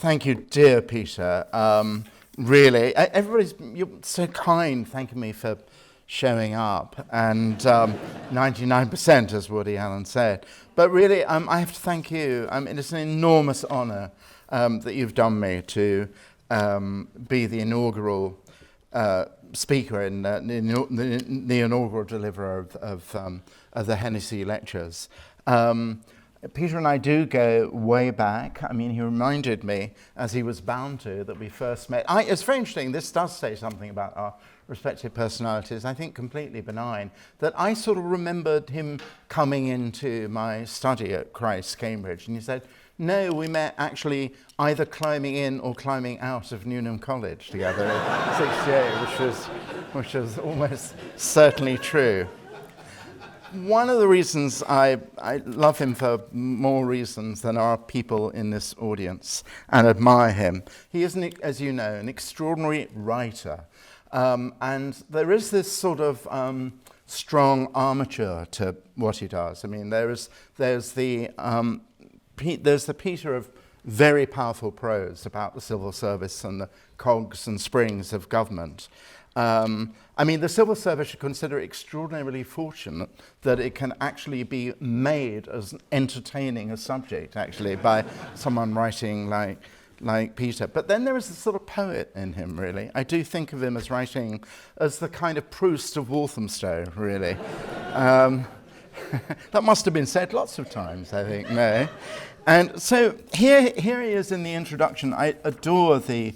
Thank you, dear Peter. Really, you're so kind thanking me for showing up, and 99%, as Woody Allen said. But really, I have to thank you. It's an enormous honour that you've done me to be the inaugural speaker and the inaugural deliverer of the Hennessy Lectures. Peter and I do go way back. I mean, he reminded me, as he was bound to, that we first met. It's very interesting. This does say something about our respective personalities, I think completely benign, that I sort of remembered him coming into my study at Christ, Cambridge, and he said, no, we met actually either climbing in or climbing out of Newnham College together in 68, which was almost certainly true. One of the reasons I love him for more reasons than are people in this audience and admire him. He is, as you know, an extraordinary writer. And there is this sort of strong armature to what he does. I mean, there's the Peter of very powerful prose about the civil service and the cogs and springs of government. I mean, the civil service should consider it extraordinarily fortunate that it can actually be made as entertaining a subject, actually, by someone writing like Peter. But then there is a sort of poet in him, really. I do think of him as writing as the kind of Proust of Walthamstow, really. That must have been said lots of times, I think, no? And so here he is in the introduction. I adore the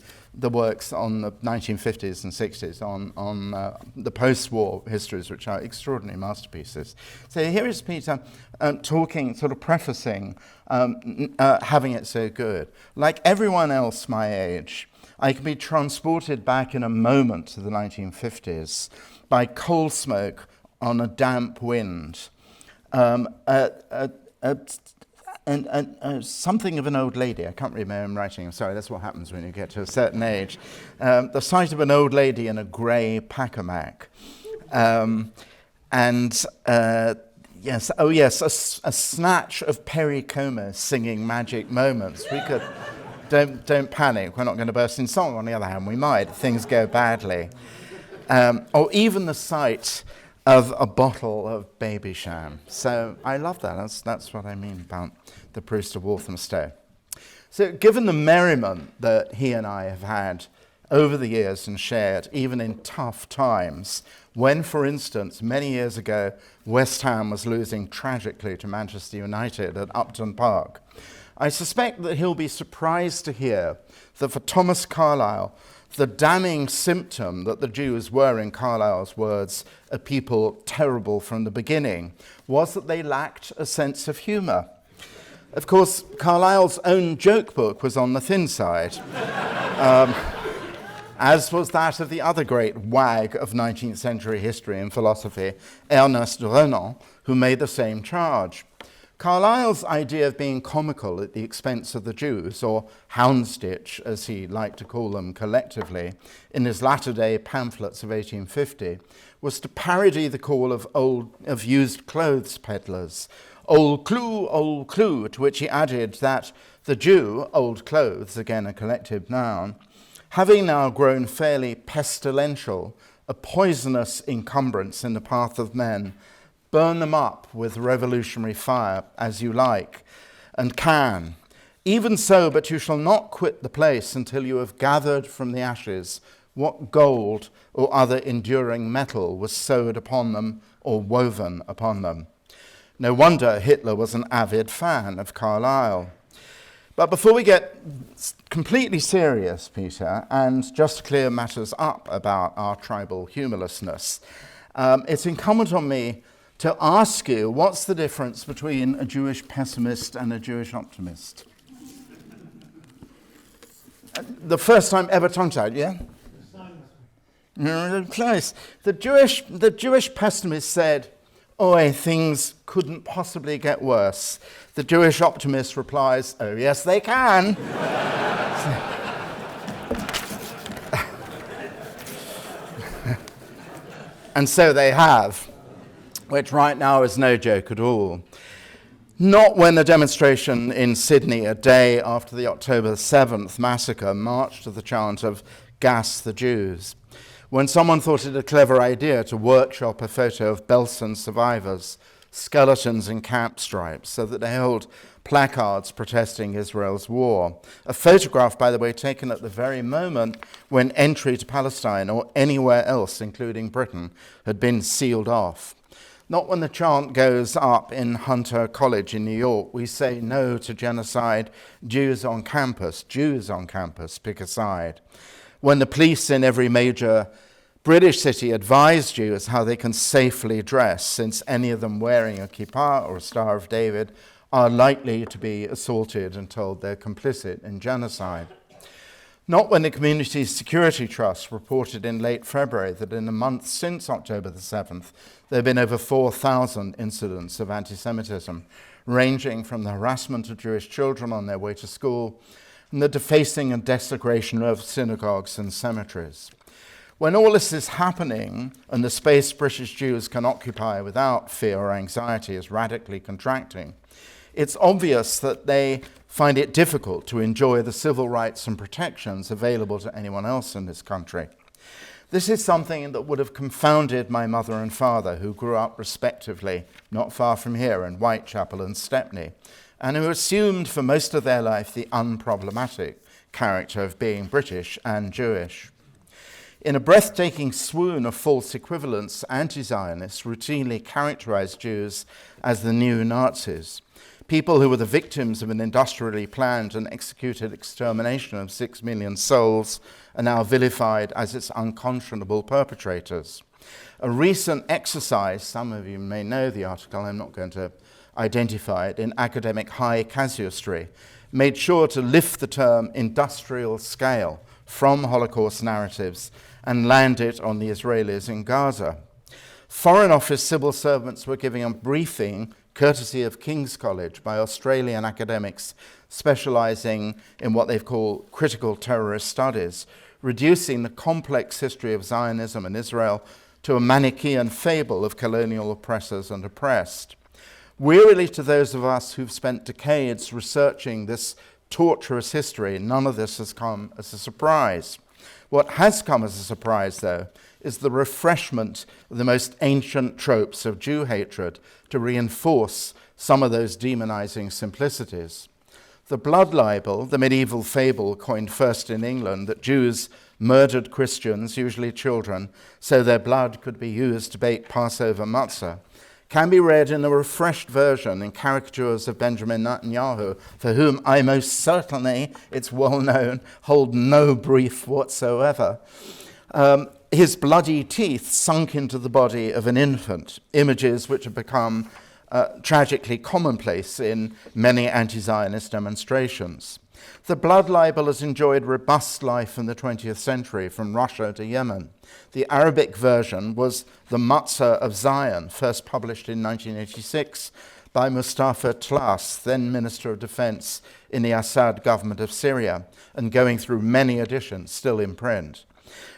works on the 1950s and 60s, on the post-war histories, which are extraordinary masterpieces. So here is Peter talking, sort of prefacing, having it so good. Like everyone else my age, I can be transported back in a moment to the 1950s by coal smoke on a damp wind. Something of an old lady, I can't remember him writing, I'm sorry, that's what happens when you get to a certain age. The sight of an old lady in a grey Pacamac. A snatch of Perry Como singing Magic Moments. We could, don't panic, we're not going to burst in song. On the other hand, we might, if things go badly. Or even the sight of a bottle of baby sham. So I love that. That's what I mean about the Proust of Walthamstow. So given the merriment that he and I have had over the years and shared, even in tough times, when, for instance, many years ago, West Ham was losing tragically to Manchester United at Upton Park, I suspect that he'll be surprised to hear that for Thomas Carlyle, the damning symptom that the Jews were, in Carlyle's words, a people terrible from the beginning, was that they lacked a sense of humour. Of course, Carlyle's own joke book was on the thin side, as was that of the other great wag of 19th century history and philosophy, Ernest Renan, who made the same charge. Carlyle's idea of being comical at the expense of the Jews, or Houndsditch, as he liked to call them collectively, in his latter-day pamphlets of 1850, was to parody the call of used clothes peddlers, old clue, to which he added that the Jew, old clothes, again a collective noun, having now grown fairly pestilential, a poisonous encumbrance in the path of men, burn them up with revolutionary fire as you like, and can. Even so, but you shall not quit the place until you have gathered from the ashes what gold or other enduring metal was sewed upon them or woven upon them. No wonder Hitler was an avid fan of Carlyle. But before we get completely serious, Peter, and just to clear matters up about our tribal humorlessness, it's incumbent on me to ask you, what's the difference between a Jewish pessimist and a Jewish optimist? The first time ever tongue-tied, yeah? No, close. The Jewish pessimist said, "Oi, things couldn't possibly get worse." The Jewish optimist replies, "Oh, yes, they can." And so they have, which right now is no joke at all. Not when a demonstration in Sydney a day after the October 7th massacre marched to the chant of "Gas the Jews." When someone thought it a clever idea to workshop a photo of Belsen survivors, skeletons and cap stripes, so that they held placards protesting Israel's war. A photograph, by the way, taken at the very moment when entry to Palestine or anywhere else, including Britain, had been sealed off. Not when the chant goes up in Hunter College in New York, "We say no to genocide, Jews on campus, pick a side." When the police in every major British city advise Jews how they can safely dress, since any of them wearing a kippah or a Star of David are likely to be assaulted and told they're complicit in genocide. Not when the Community Security Trust reported in late February that in the month since October the 7th, there have been over 4,000 incidents of anti-Semitism, ranging from the harassment of Jewish children on their way to school and the defacing and desecration of synagogues and cemeteries. When all this is happening and the space British Jews can occupy without fear or anxiety is radically contracting, it's obvious that they find it difficult to enjoy the civil rights and protections available to anyone else in this country. This is something that would have confounded my mother and father, who grew up respectively not far from here in Whitechapel and Stepney, and who assumed for most of their life the unproblematic character of being British and Jewish. In a breathtaking swoon of false equivalence, anti-Zionists routinely characterized Jews as the new Nazis. People who were the victims of an industrially planned and executed extermination of 6 million souls are now vilified as its unconscionable perpetrators. A recent exercise, some of you may know the article, I'm not going to identify it, in academic high casuistry, made sure to lift the term industrial scale from Holocaust narratives and land it on the Israelis in Gaza. Foreign Office civil servants were giving a briefing courtesy of King's College by Australian academics specializing in what they've called critical terrorist studies, reducing the complex history of Zionism and Israel to a Manichaean fable of colonial oppressors and oppressed. Wearily to those of us who've spent decades researching this torturous history, none of this has come as a surprise. What has come as a surprise, though, is the refreshment of the most ancient tropes of Jew hatred to reinforce some of those demonizing simplicities. The blood libel, the medieval fable coined first in England that Jews murdered Christians, usually children, so their blood could be used to bake Passover matzah, can be read in a refreshed version in caricatures of Benjamin Netanyahu, for whom I most certainly, it's well known, hold no brief whatsoever. His bloody teeth sunk into the body of an infant, images which have become tragically commonplace in many anti-Zionist demonstrations. The blood libel has enjoyed robust life in the 20th century, from Russia to Yemen. The Arabic version was the Matzah of Zion, first published in 1986 by Mustafa Tlass, then Minister of Defense in the Assad government of Syria, and going through many editions, still in print.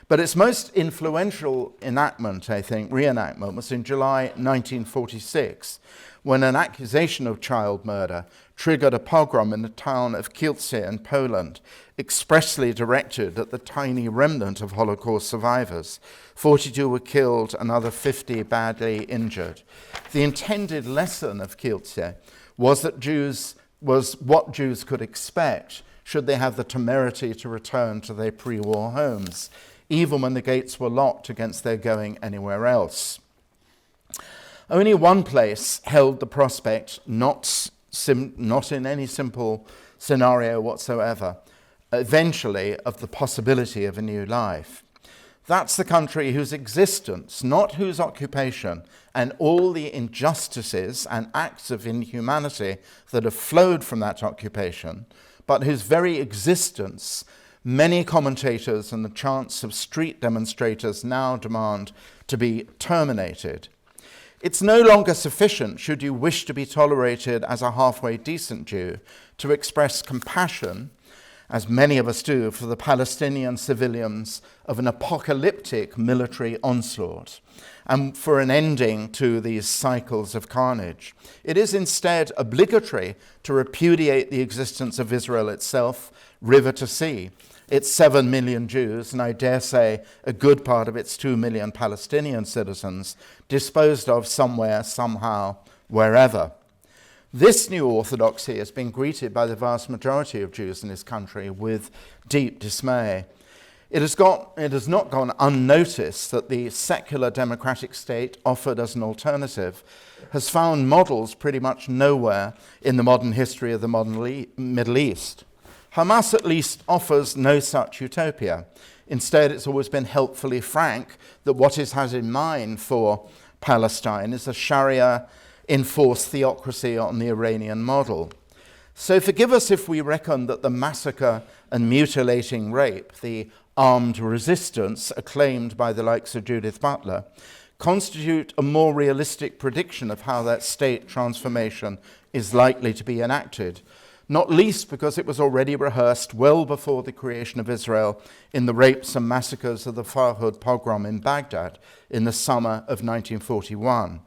But its most influential enactment, I think, reenactment, was in July 1946, when an accusation of child murder triggered a pogrom in the town of Kielce in Poland, expressly directed at the tiny remnant of Holocaust survivors. 42 were killed, another 50 badly injured. The intended lesson of Kielce was what Jews could expect should they have the temerity to return to their pre-war homes, even when the gates were locked against their going anywhere else. Only one place held the prospect, not in any simple scenario whatsoever, eventually of the possibility of a new life. That's the country whose existence, not whose occupation, and all the injustices and acts of inhumanity that have flowed from that occupation, but whose very existence many commentators and the chants of street demonstrators now demand to be terminated. It's no longer sufficient, should you wish to be tolerated as a halfway decent Jew, to express compassion as many of us do, for the Palestinian civilians of an apocalyptic military onslaught and for an ending to these cycles of carnage. It is instead obligatory to repudiate the existence of Israel itself, river to sea, its 7 million Jews, and I dare say a good part of its 2 million Palestinian citizens, disposed of somewhere, somehow, wherever. This new orthodoxy has been greeted by the vast majority of Jews in this country with deep dismay. It has not gone unnoticed that the secular democratic state offered as an alternative has found models pretty much nowhere in the modern history of the modern Middle East. Hamas at least offers no such utopia. Instead, it's always been helpfully frank that what it has in mind for Palestine is a Sharia-enforced theocracy on the Iranian model. So forgive us if we reckon that the massacre and mutilating rape, the armed resistance acclaimed by the likes of Judith Butler, constitute a more realistic prediction of how that state transformation is likely to be enacted, not least because it was already rehearsed well before the creation of Israel in the rapes and massacres of the Farhud pogrom in Baghdad in the summer of 1941.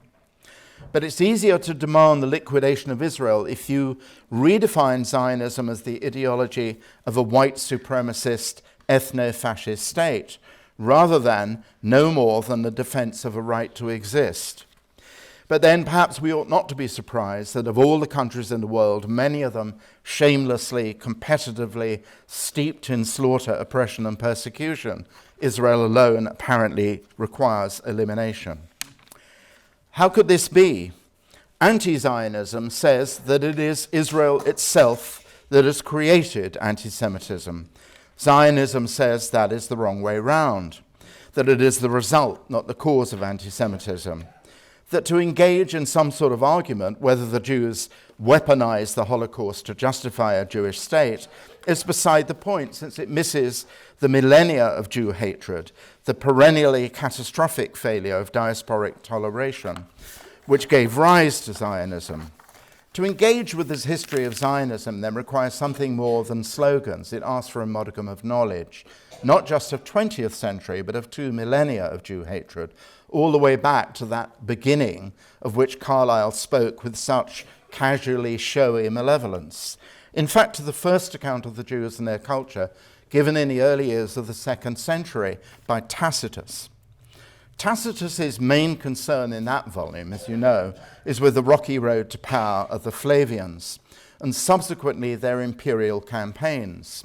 But it's easier to demand the liquidation of Israel if you redefine Zionism as the ideology of a white supremacist, ethno-fascist state, rather than no more than the defense of a right to exist. But then perhaps we ought not to be surprised that of all the countries in the world, many of them shamelessly, competitively steeped in slaughter, oppression, and persecution, Israel alone apparently requires elimination. How could this be? Anti-Zionism says that it is Israel itself that has created anti-Semitism. Zionism says that is the wrong way round, that it is the result, not the cause of anti-Semitism. That to engage in some sort of argument whether the Jews weaponized the Holocaust to justify a Jewish state is beside the point, since it misses the millennia of Jew hatred, the perennially catastrophic failure of diasporic toleration, which gave rise to Zionism. To engage with this history of Zionism then requires something more than slogans. It asks for a modicum of knowledge, not just of 20th century, but of 2 millennia of Jew hatred, all the way back to that beginning of which Carlyle spoke with such casually showy malevolence. In fact, to the first account of the Jews and their culture, given in the early years of the 2nd century by Tacitus. Tacitus's main concern in that volume, as you know, is with the rocky road to power of the Flavians, and subsequently their imperial campaigns.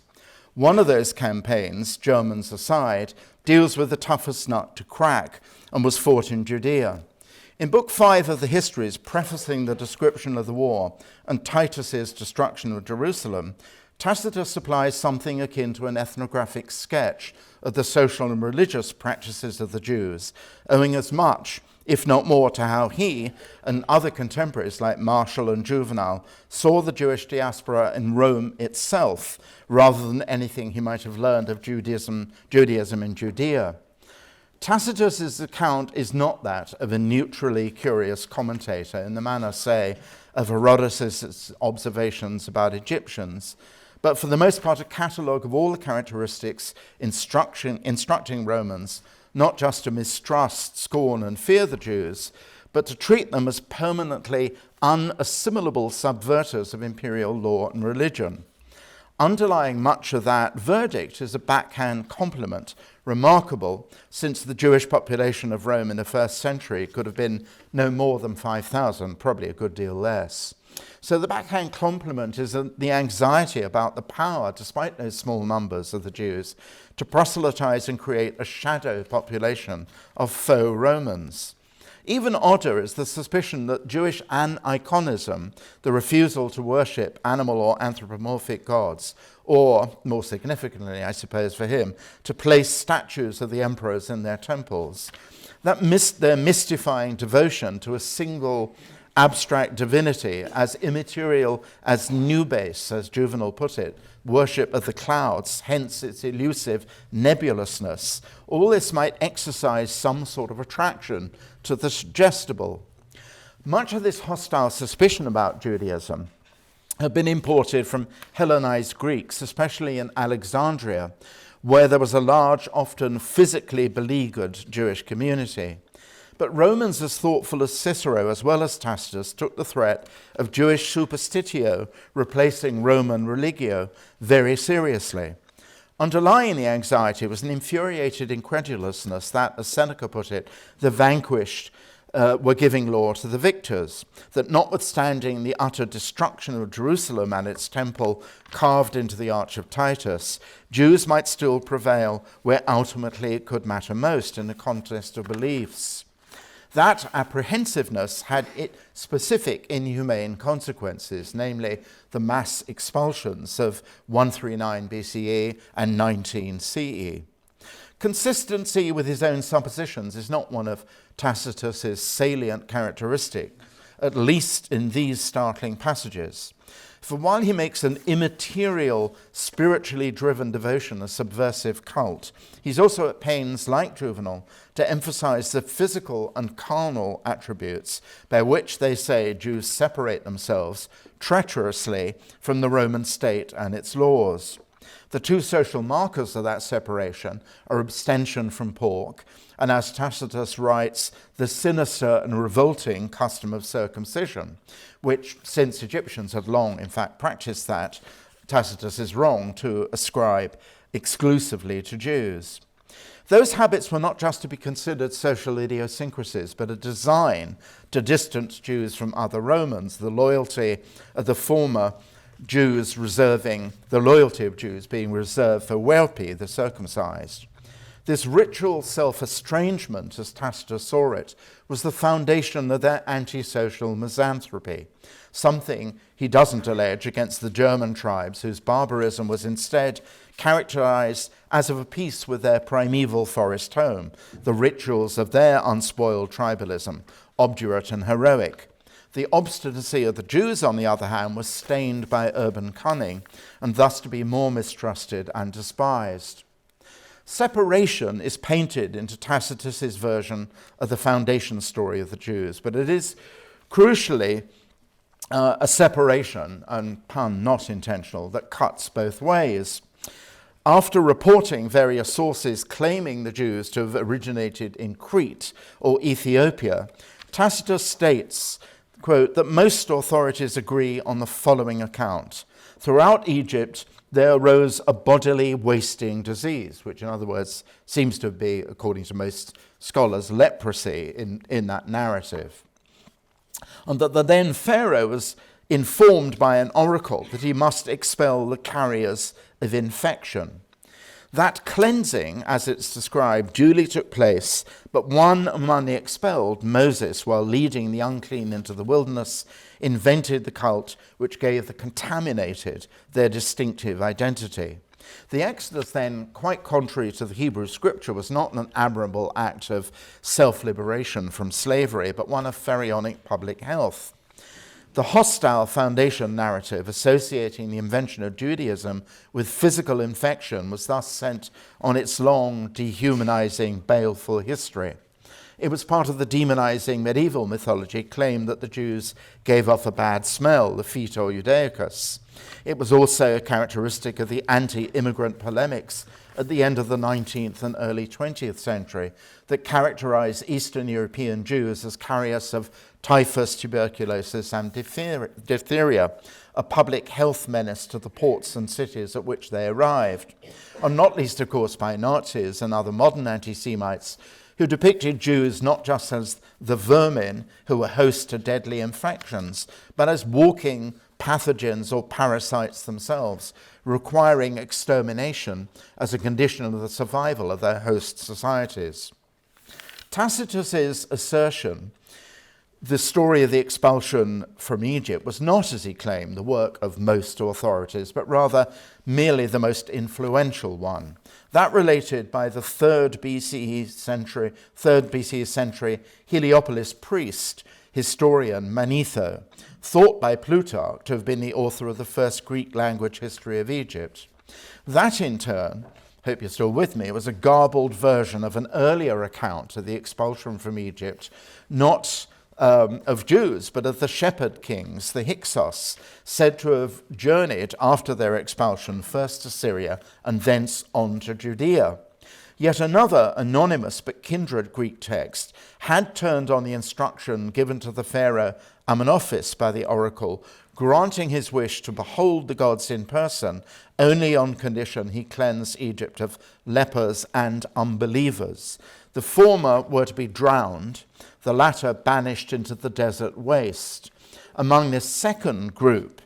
One of those campaigns, Germans aside, deals with the toughest nut to crack and was fought in Judea. In Book 5 of the Histories, prefacing the description of the war and Titus's destruction of Jerusalem, Tacitus supplies something akin to an ethnographic sketch of the social and religious practices of the Jews, owing as much, if not more, to how he and other contemporaries like Martial and Juvenal saw the Jewish diaspora in Rome itself, rather than anything he might have learned of Judaism in Judea. Tacitus's account is not that of a neutrally curious commentator in the manner, say, of Herodotus' observations about Egyptians, but for the most part a catalogue of all the characteristics instructing Romans not just to mistrust, scorn, and fear the Jews, but to treat them as permanently unassimilable subverters of imperial law and religion. Underlying much of that verdict is a backhand compliment, remarkable since the Jewish population of Rome in the 1st century could have been no more than 5,000, probably a good deal less. So the backhand compliment is the anxiety about the power, despite those small numbers of the Jews, to proselytize and create a shadow population of faux Romans. Even odder is the suspicion that Jewish aniconism, the refusal to worship animal or anthropomorphic gods, or, more significantly, I suppose for him, to place statues of the emperors in their temples, their mystifying devotion to a single abstract divinity, as immaterial as nubes, as Juvenal put it, worship of the clouds, hence its elusive nebulousness. All this might exercise some sort of attraction to the suggestible. Much of this hostile suspicion about Judaism had been imported from Hellenized Greeks, especially in Alexandria, where there was a large, often physically beleaguered Jewish community. But Romans as thoughtful as Cicero, as well as Tacitus, took the threat of Jewish superstitio replacing Roman religio very seriously. Underlying the anxiety was an infuriated incredulousness that, as Seneca put it, the vanquished were giving law to the victors, that notwithstanding the utter destruction of Jerusalem and its temple carved into the arch of Titus, Jews might still prevail where ultimately it could matter most in the contest of beliefs. That apprehensiveness had specific inhumane consequences, namely the mass expulsions of 139 BCE and 19 CE. Consistency with his own suppositions is not one of Tacitus's salient characteristic, at least in these startling passages. For while he makes an immaterial, spiritually driven devotion a subversive cult, he's also at pains, like Juvenal, to emphasize the physical and carnal attributes by which they say Jews separate themselves treacherously from the Roman state and its laws. The two social markers of that separation are abstention from pork, and as Tacitus writes, the sinister and revolting custom of circumcision, which, since Egyptians had long, in fact, practiced that, Tacitus is wrong to ascribe exclusively to Jews. Those habits were not just to be considered social idiosyncrasies, but a design to distance Jews from other Romans, the loyalty of the former Jews reserving, the loyalty of Jews being reserved for Welpi, the circumcised. This ritual self-estrangement, as Tacitus saw it, was the foundation of their antisocial misanthropy, something he doesn't allege against the German tribes whose barbarism was instead characterized as of a piece with their primeval forest home, the rituals of their unspoiled tribalism, obdurate and heroic. The obstinacy of the Jews, on the other hand, was stained by urban cunning, and thus to be more mistrusted and despised. Separation is painted into Tacitus's version of the foundation story of the Jews, but it is crucially a separation, and pun not intentional, that cuts both ways. After reporting various sources claiming the Jews to have originated in Crete or Ethiopia, Tacitus states, quote, that most authorities agree on the following account. Throughout Egypt, there arose a bodily wasting disease, which in other words seems to be, according to most scholars, leprosy in that narrative. And that the then Pharaoh was informed by an oracle that he must expel the carriers of infection. That cleansing, as it's described, duly took place, but one among the expelled, Moses, while leading the unclean into the wilderness, invented the cult which gave the contaminated their distinctive identity. The Exodus then, quite contrary to the Hebrew scripture, was not an admirable act of self-liberation from slavery, but one of pharaonic public health. The hostile foundation narrative associating the invention of Judaism with physical infection was thus sent on its long, dehumanizing, baleful history. It was part of the demonizing medieval mythology claimed that the Jews gave off a bad smell, the Fetor Judaicus. It was also a characteristic of the anti-immigrant polemics at the end of the 19th and early 20th century that characterized Eastern European Jews as carriers of typhus, tuberculosis, and diphtheria, a public health menace to the ports and cities at which they arrived, and not least, of course, by Nazis and other modern anti-Semites who depicted Jews not just as the vermin who were host to deadly infections, but as walking pathogens or parasites themselves, requiring extermination as a condition of the survival of their host societies. Tacitus's assertion, the story of the expulsion from Egypt, was not, as he claimed, the work of most authorities, but rather merely the most influential one. That related by the 3rd BCE century Heliopolis priest, historian Manetho, thought by Plutarch to have been the author of the first Greek language history of Egypt. That in turn, hope you're still with me, was a garbled version of an earlier account of the expulsion from Egypt, not of Jews, but of the shepherd kings, the Hyksos, said to have journeyed after their expulsion first to Syria and thence on to Judea. Yet another anonymous but kindred Greek text had turned on the instruction given to the Pharaoh Amenophis by the oracle, granting his wish to behold the gods in person only on condition he cleanse Egypt of lepers and unbelievers. The former were to be drowned, the latter banished into the desert waste. Among this second group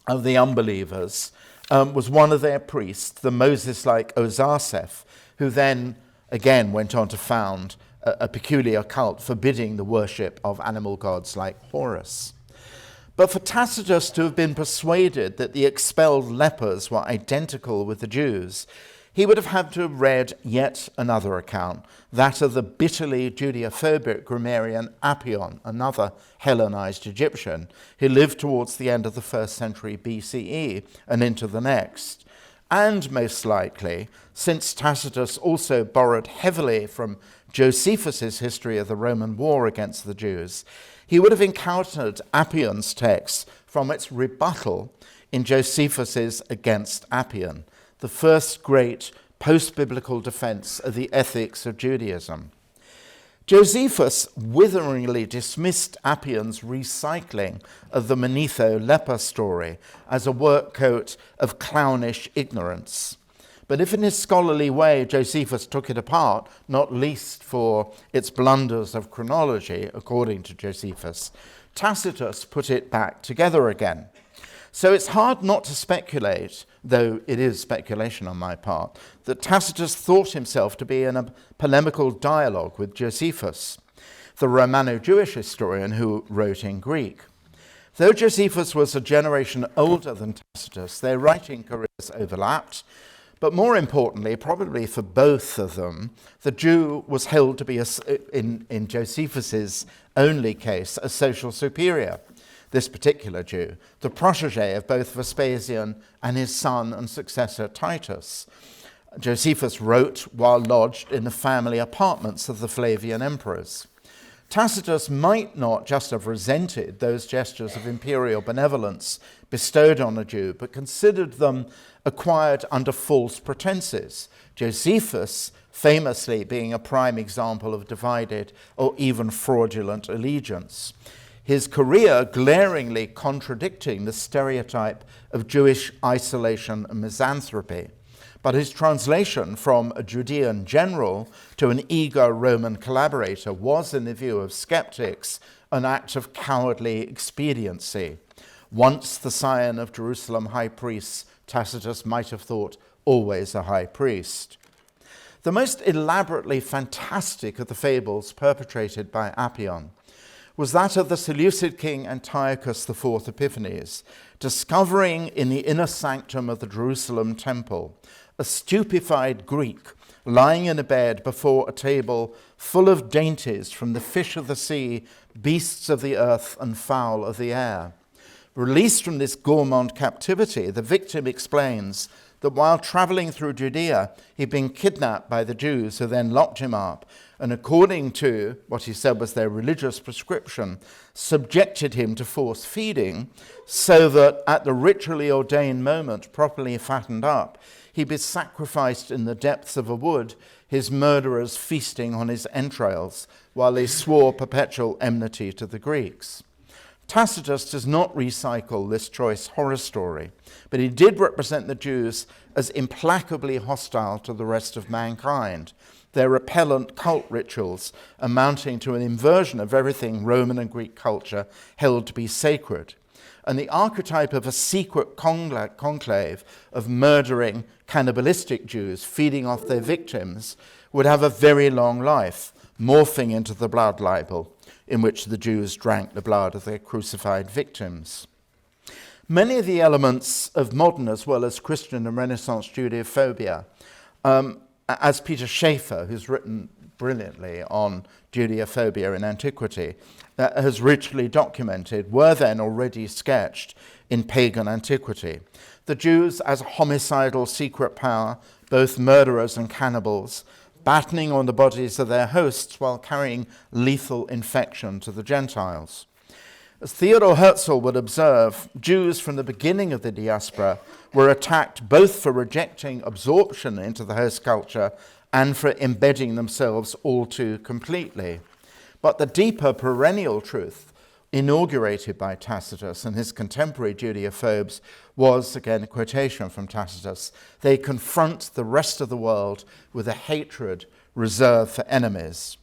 of the unbelievers was one of their priests, the Moses-like Ozaseph, who then again went on to found a peculiar cult forbidding the worship of animal gods like Horus. But for Tacitus to have been persuaded that the expelled lepers were identical with the Jews, he would have had to have read yet another account, that of the bitterly Judeophobic grammarian Appian, another Hellenized Egyptian, who lived towards the end of the 1st century BCE and into the next. And most likely, since Tacitus also borrowed heavily from Josephus's history of the Roman war against the Jews, he would have encountered Appian's text from its rebuttal in Josephus's Against Appian, the first great post-biblical defense of the ethics of Judaism. Josephus witheringly dismissed Appian's recycling of the Manetho leper story as a work coat of clownish ignorance. But if in his scholarly way Josephus took it apart, not least for its blunders of chronology, according to Josephus, Tacitus put it back together again. So it's hard not to speculate, though it is speculation on my part, that Tacitus thought himself to be in a polemical dialogue with Josephus, the Romano-Jewish historian who wrote in Greek. Though Josephus was a generation older than Tacitus, their writing careers overlapped, but more importantly, probably for both of them, the Jew was held to be, in Josephus's only case, a social superior. This particular Jew, the protege of both Vespasian and his son and successor Titus. Josephus wrote while lodged in the family apartments of the Flavian emperors. Tacitus might not just have resented those gestures of imperial benevolence bestowed on a Jew, but considered them acquired under false pretenses. Josephus famously being a prime example of divided or even fraudulent allegiance. His career glaringly contradicting the stereotype of Jewish isolation and misanthropy. But his translation from a Judean general to an eager Roman collaborator was, in the view of skeptics, an act of cowardly expediency. Once the scion of Jerusalem high priests, Tacitus might have thought always a high priest. The most elaborately fantastic of the fables perpetrated by Appian was that of the Seleucid king Antiochus IV Epiphanes, discovering in the inner sanctum of the Jerusalem temple a stupefied Greek lying in a bed before a table full of dainties from the fish of the sea, beasts of the earth, and fowl of the air. Released from this gourmand captivity, the victim explains that while traveling through Judea, he'd been kidnapped by the Jews who then locked him up and, according to what he said was their religious prescription, subjected him to forced feeding so that at the ritually ordained moment, properly fattened up, he'd be sacrificed in the depths of a wood, his murderers feasting on his entrails while they swore perpetual enmity to the Greeks. Tacitus does not recycle this choice horror story, but he did represent the Jews as implacably hostile to the rest of mankind, their repellent cult rituals amounting to an inversion of everything Roman and Greek culture held to be sacred. And the archetype of a secret conclave of murdering, cannibalistic Jews feeding off their victims would have a very long life, morphing into the blood libel, in which the Jews drank the blood of their crucified victims. Many of the elements of modern as well as Christian and Renaissance Judeophobia, as Peter Schaeffer, who's written brilliantly on Judeophobia in antiquity, has richly documented, were then already sketched in pagan antiquity. The Jews as a homicidal secret power, both murderers and cannibals, battening on the bodies of their hosts while carrying lethal infection to the Gentiles. As Theodor Herzl would observe, Jews from the beginning of the diaspora were attacked both for rejecting absorption into the host culture and for embedding themselves all too completely. But the deeper perennial truth inaugurated by Tacitus and his contemporary Judeophobes was, again, a quotation from Tacitus, they confront the rest of the world with a hatred reserved for enemies.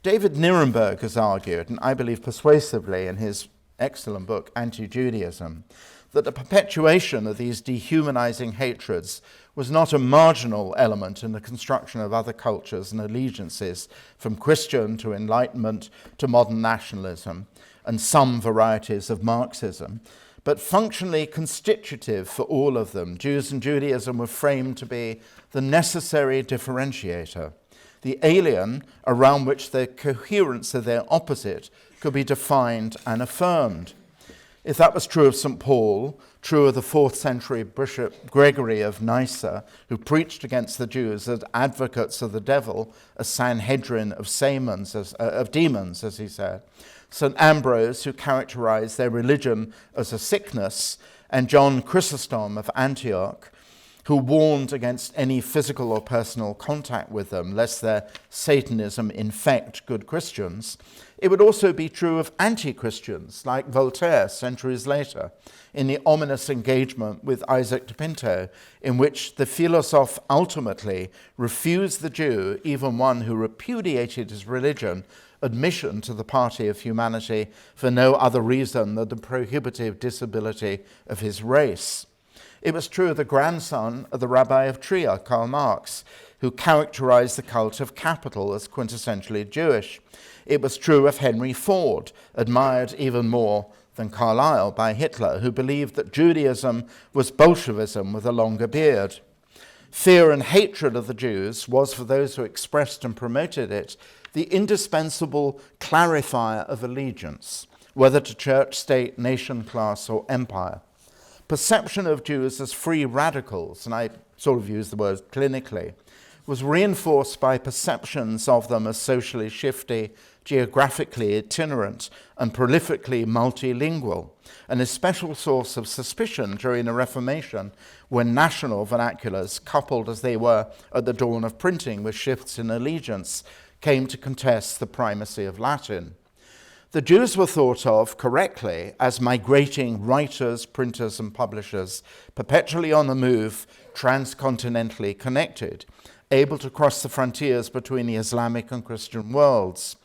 David Nirenberg has argued, and I believe persuasively in his excellent book, Anti-Judaism, that the perpetuation of these dehumanizing hatreds was not a marginal element in the construction of other cultures and allegiances, from Christian to Enlightenment to modern nationalism, and some varieties of Marxism, but functionally constitutive for all of them. Jews and Judaism were framed to be the necessary differentiator, the alien around which the coherence of their opposite could be defined and affirmed. If that was true of St. Paul, true of the 4th century Bishop Gregory of Nyssa, who preached against the Jews as advocates of the devil, a Sanhedrin of demons, as he said, St. Ambrose, who characterized their religion as a sickness, and John Chrysostom of Antioch, who warned against any physical or personal contact with them, lest their Satanism infect good Christians. It would also be true of anti-Christians, like Voltaire centuries later, in the ominous engagement with Isaac de Pinto, in which the philosophe ultimately refused the Jew, even one who repudiated his religion, admission to the party of humanity for no other reason than the prohibitive disability of his race. It was true of the grandson of the Rabbi of Trier, Karl Marx, who characterized the cult of capital as quintessentially Jewish. It was true of Henry Ford, admired even more than Carlyle by Hitler, who believed that Judaism was Bolshevism with a longer beard. Fear and hatred of the Jews was, for those who expressed and promoted it, the indispensable clarifier of allegiance, whether to church, state, nation, class, or empire. Perception of Jews as free radicals, and I sort of use the word clinically, was reinforced by perceptions of them as socially shifty, geographically itinerant, and prolifically multilingual, an especial source of suspicion during the Reformation when national vernaculars, coupled as they were at the dawn of printing with shifts in allegiance, came to contest the primacy of Latin. The Jews were thought of correctly as migrating writers, printers, and publishers, perpetually on the move, transcontinentally connected, able to cross the frontiers between the Islamic and Christian worlds,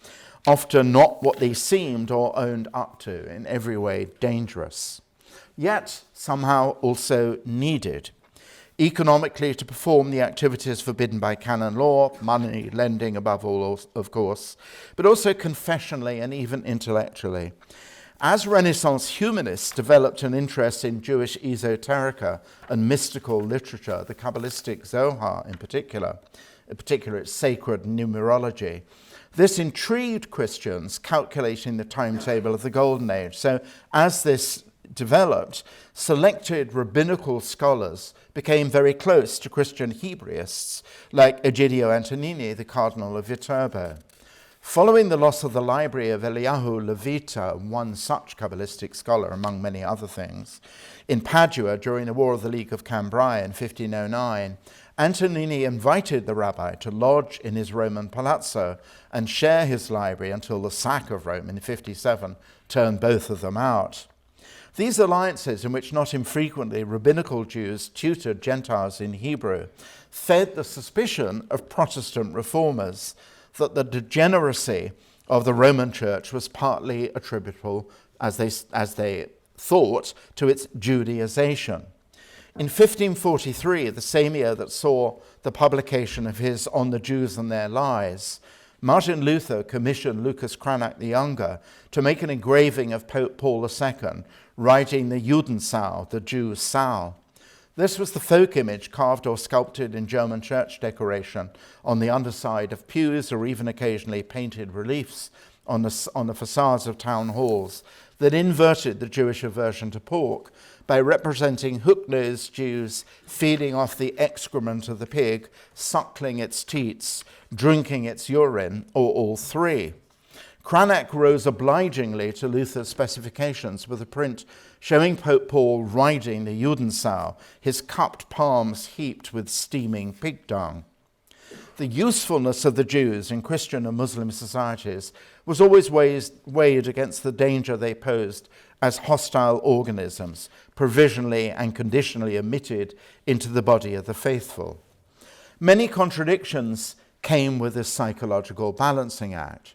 often not what they seemed or owned up to, in every way dangerous, yet somehow also needed. Economically, to perform the activities forbidden by canon law, money lending above all, of course, but also confessionally and even intellectually. As Renaissance humanists developed an interest in Jewish esoterica and mystical literature, the Kabbalistic Zohar in particular its sacred numerology, this intrigued Christians calculating the timetable of the Golden Age. So as this developed, selected rabbinical scholars became very close to Christian Hebraists, like Egidio Antonini, the Cardinal of Viterbo. Following the loss of the library of Eliyahu Levita, one such Kabbalistic scholar, among many other things, in Padua during the War of the League of Cambrai in 1509, Antonini invited the rabbi to lodge in his Roman palazzo and share his library until the sack of Rome in 57 turned both of them out. These alliances, in which not infrequently rabbinical Jews tutored Gentiles in Hebrew, fed the suspicion of Protestant reformers that the degeneracy of the Roman Church was partly attributable, as they thought, to its Judaization. In 1543, the same year that saw the publication of his On the Jews and Their Lies, Martin Luther commissioned Lucas Cranach the Younger to make an engraving of Pope Paul II, writing the Judensau, the Jew Sau. This was the folk image carved or sculpted in German church decoration on the underside of pews, or even occasionally painted reliefs on the facades of town halls, that inverted the Jewish aversion to pork by representing hook-nosed Jews feeding off the excrement of the pig, suckling its teats, drinking its urine, or all three. Cranach rose obligingly to Luther's specifications with a print showing Pope Paul riding the Judensau, his cupped palms heaped with steaming pig dung. The usefulness of the Jews in Christian and Muslim societies was always weighed against the danger they posed as hostile organisms, provisionally and conditionally admitted into the body of the faithful. Many contradictions came with this psychological balancing act.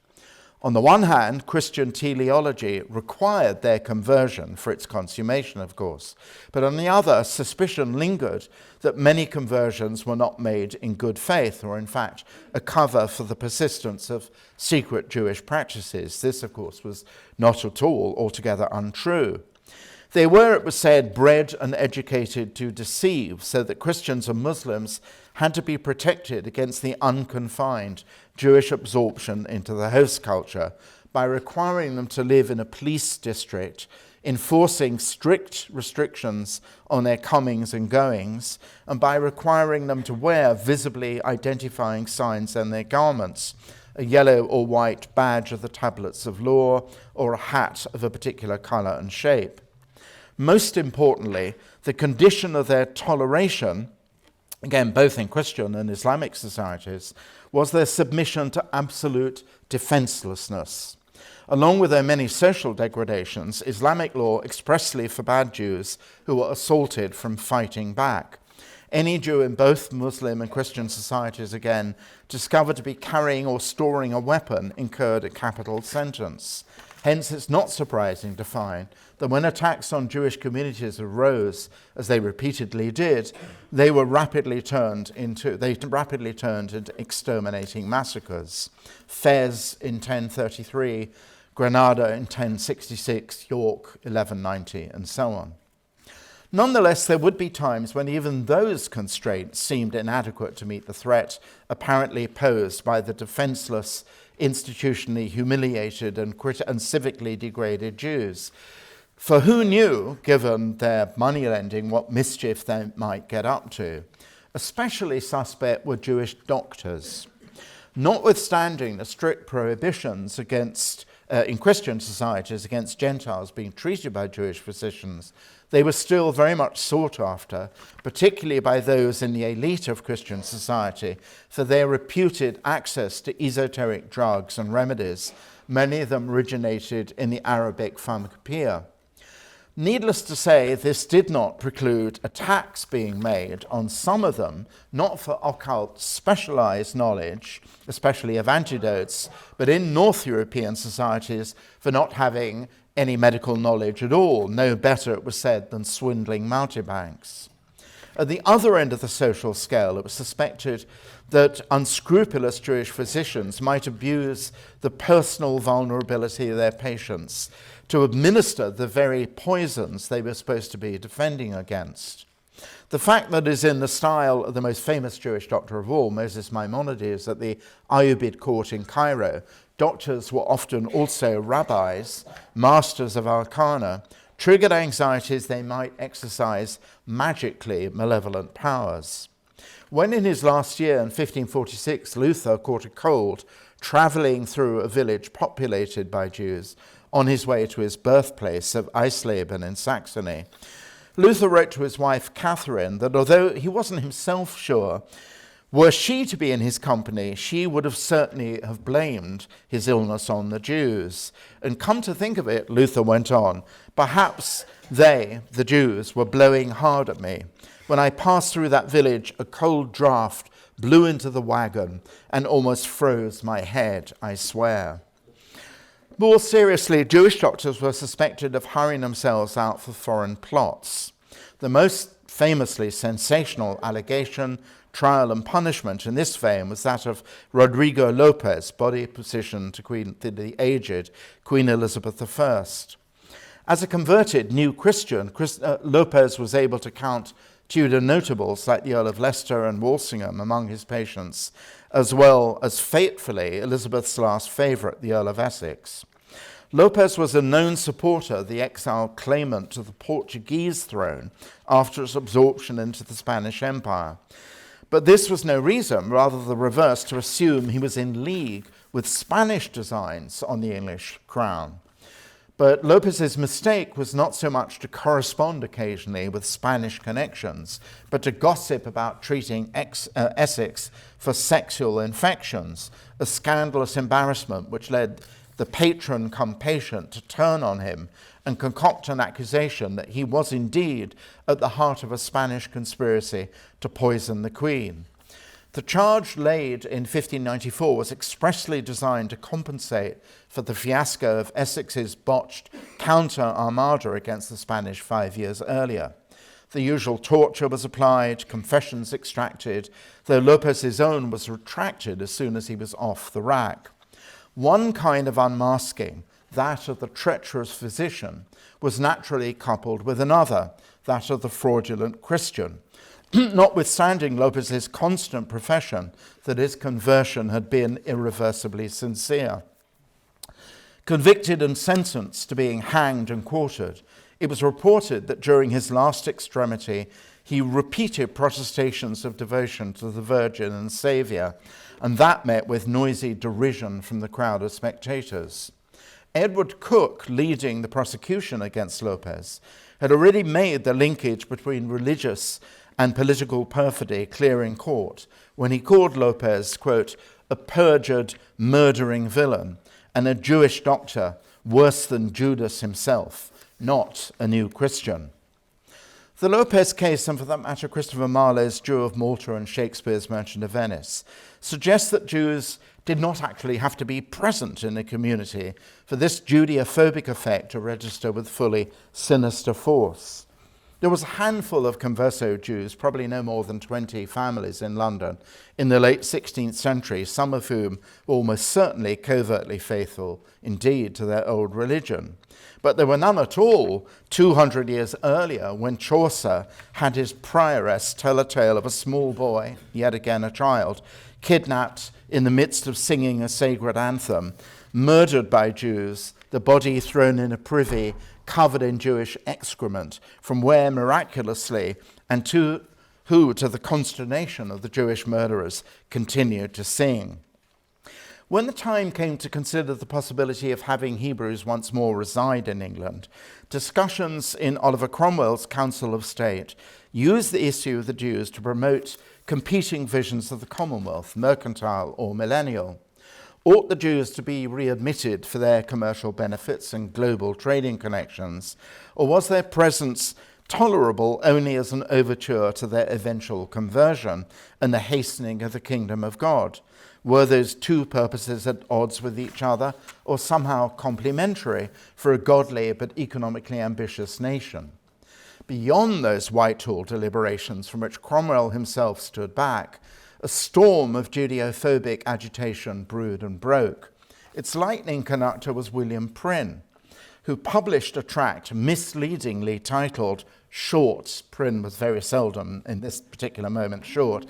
On the one hand, Christian teleology required their conversion for its consummation, of course. But on the other, suspicion lingered that many conversions were not made in good faith, or in fact, a cover for the persistence of secret Jewish practices. This, of course, was not at all altogether untrue. They were, it was said, bred and educated to deceive, so that Christians and Muslims had to be protected against the unconfined Jewish absorption into the host culture by requiring them to live in a police district, enforcing strict restrictions on their comings and goings, and by requiring them to wear visibly identifying signs on their garments, a yellow or white badge of the tablets of law, or a hat of a particular color and shape. Most importantly, the condition of their toleration, again, both in Christian and Islamic societies, was their submission to absolute defenselessness. Along with their many social degradations, Islamic law expressly forbade Jews who were assaulted from fighting back. Any Jew in both Muslim and Christian societies, again, discovered to be carrying or storing a weapon incurred a capital sentence. Hence, it's not surprising to find that when attacks on Jewish communities arose, as they repeatedly did, they rapidly turned into exterminating massacres. Fez in 1033, Granada in 1066, York 1190, and so on. Nonetheless, there would be times when even those constraints seemed inadequate to meet the threat apparently posed by the defenseless, institutionally humiliated and civically degraded Jews. For who knew, given their money lending, what mischief they might get up to? Especially suspect were Jewish doctors. Notwithstanding the strict prohibitions against in Christian societies against Gentiles being treated by Jewish physicians, they were still very much sought after, particularly by those in the elite of Christian society, for their reputed access to esoteric drugs and remedies, many of them originated in the Arabic pharmacopoeia. Needless to say, this did not preclude attacks being made on some of them, not for occult specialized knowledge, especially of antidotes, but in North European societies for not having any medical knowledge at all, no better, it was said, than swindling mountebanks. At the other end of the social scale, it was suspected that unscrupulous Jewish physicians might abuse the personal vulnerability of their patients to administer the very poisons they were supposed to be defending against. The fact that is in the style of the most famous Jewish doctor of all, Moses Maimonides, at the Ayyubid court in Cairo, doctors were often also rabbis, masters of arcana, triggered anxieties they might exercise magically malevolent powers. When in his last year in 1546, Luther caught a cold traveling through a village populated by Jews on his way to his birthplace of Eisleben in Saxony, Luther wrote to his wife Catherine that although he wasn't himself sure, were she to be in his company, she would have certainly have blamed his illness on the Jews. And come to think of it, Luther went on, perhaps they, the Jews, were blowing hard at me. When I passed through that village, a cold draught blew into the wagon and almost froze my head, I swear. More seriously, Jewish doctors were suspected of hiring themselves out for foreign plots. The most famously sensational allegation, trial and punishment in this vein was that of Rodrigo Lopez, body physician to the aged Queen Elizabeth I. As a converted new Christian, Lopez was able to count Tudor notables like the Earl of Leicester and Walsingham among his patients, as well as fatefully Elizabeth's last favourite, the Earl of Essex. Lopez was a known supporter of the exiled claimant to the Portuguese throne after its absorption into the Spanish Empire. But this was no reason, rather the reverse, to assume he was in league with Spanish designs on the English crown. But Lopez's mistake was not so much to correspond occasionally with Spanish connections, but to gossip about treating Essex for sexual infections, a scandalous embarrassment which led the patron cum patient to turn on him and concoct an accusation that he was indeed at the heart of a Spanish conspiracy to poison the Queen. The charge laid in 1594 was expressly designed to compensate for the fiasco of Essex's botched counter-armada against the Spanish 5 years earlier. The usual torture was applied, confessions extracted, though Lopez's own was retracted as soon as he was off the rack. One kind of unmasking, that of the treacherous physician, was naturally coupled with another, that of the fraudulent Christian, notwithstanding Lopez's constant profession that his conversion had been irreversibly sincere. Convicted and sentenced to being hanged and quartered, it was reported that during his last extremity he repeated protestations of devotion to the Virgin and Saviour, and that met with noisy derision from the crowd of spectators. Edward Cook, leading the prosecution against Lopez, had already made the linkage between religious and political perfidy clear in court when he called Lopez, quote, a perjured, murdering villain and a Jewish doctor worse than Judas himself, not a new Christian. The Lopez case, and for that matter Christopher Marlowe's Jew of Malta and Shakespeare's Merchant of Venice, suggests that Jews did not actually have to be present in a community for this Judeophobic effect to register with fully sinister force. There was a handful of converso Jews, probably no more than 20 families in London, in the late 16th century, some of whom were almost certainly covertly faithful indeed to their old religion. But there were none at all 200 years earlier when Chaucer had his prioress tell a tale of a small boy, yet again a child, kidnapped in the midst of singing a sacred anthem, murdered by Jews, the body thrown in a privy covered in Jewish excrement, from where miraculously, and who, to the consternation of the Jewish murderers, continued to sing. When the time came to consider the possibility of having Hebrews once more reside in England, discussions in Oliver Cromwell's Council of State used the issue of the Jews to promote competing visions of the Commonwealth, mercantile or millennial. Ought the Jews to be readmitted for their commercial benefits and global trading connections, or was their presence tolerable only as an overture to their eventual conversion and the hastening of the kingdom of God? Were those two purposes at odds with each other, or somehow complementary for a godly but economically ambitious nation? Beyond those Whitehall deliberations from which Cromwell himself stood back, a storm of Judeophobic agitation brewed and broke. Its lightning conductor was William Prynne, who published a tract misleadingly titled Short, Prynne was very seldom in this particular moment short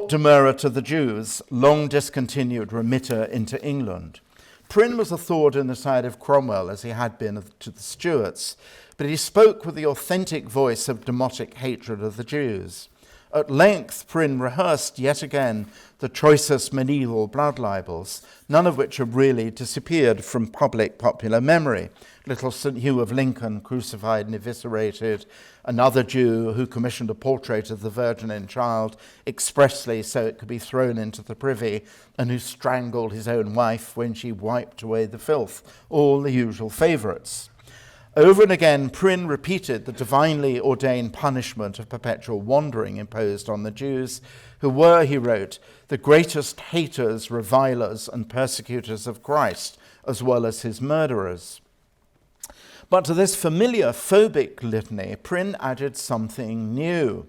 demurrer to the Jews, long discontinued remitter into England. Prynne was a thorn in the side of Cromwell as he had been to the Stuarts, but he spoke with the authentic voice of demotic hatred of the Jews. At length, Prynne rehearsed yet again the choicest medieval blood libels, none of which have really disappeared from public popular memory. Little St. Hugh of Lincoln crucified and eviscerated, another Jew who commissioned a portrait of the Virgin and Child expressly so it could be thrown into the privy, and who strangled his own wife when she wiped away the filth, all the usual favourites. Over and again, Prynne repeated the divinely ordained punishment of perpetual wandering imposed on the Jews, who were, he wrote, the greatest haters, revilers, and persecutors of Christ, as well as his murderers. But to this familiar phobic litany, Prynne added something new.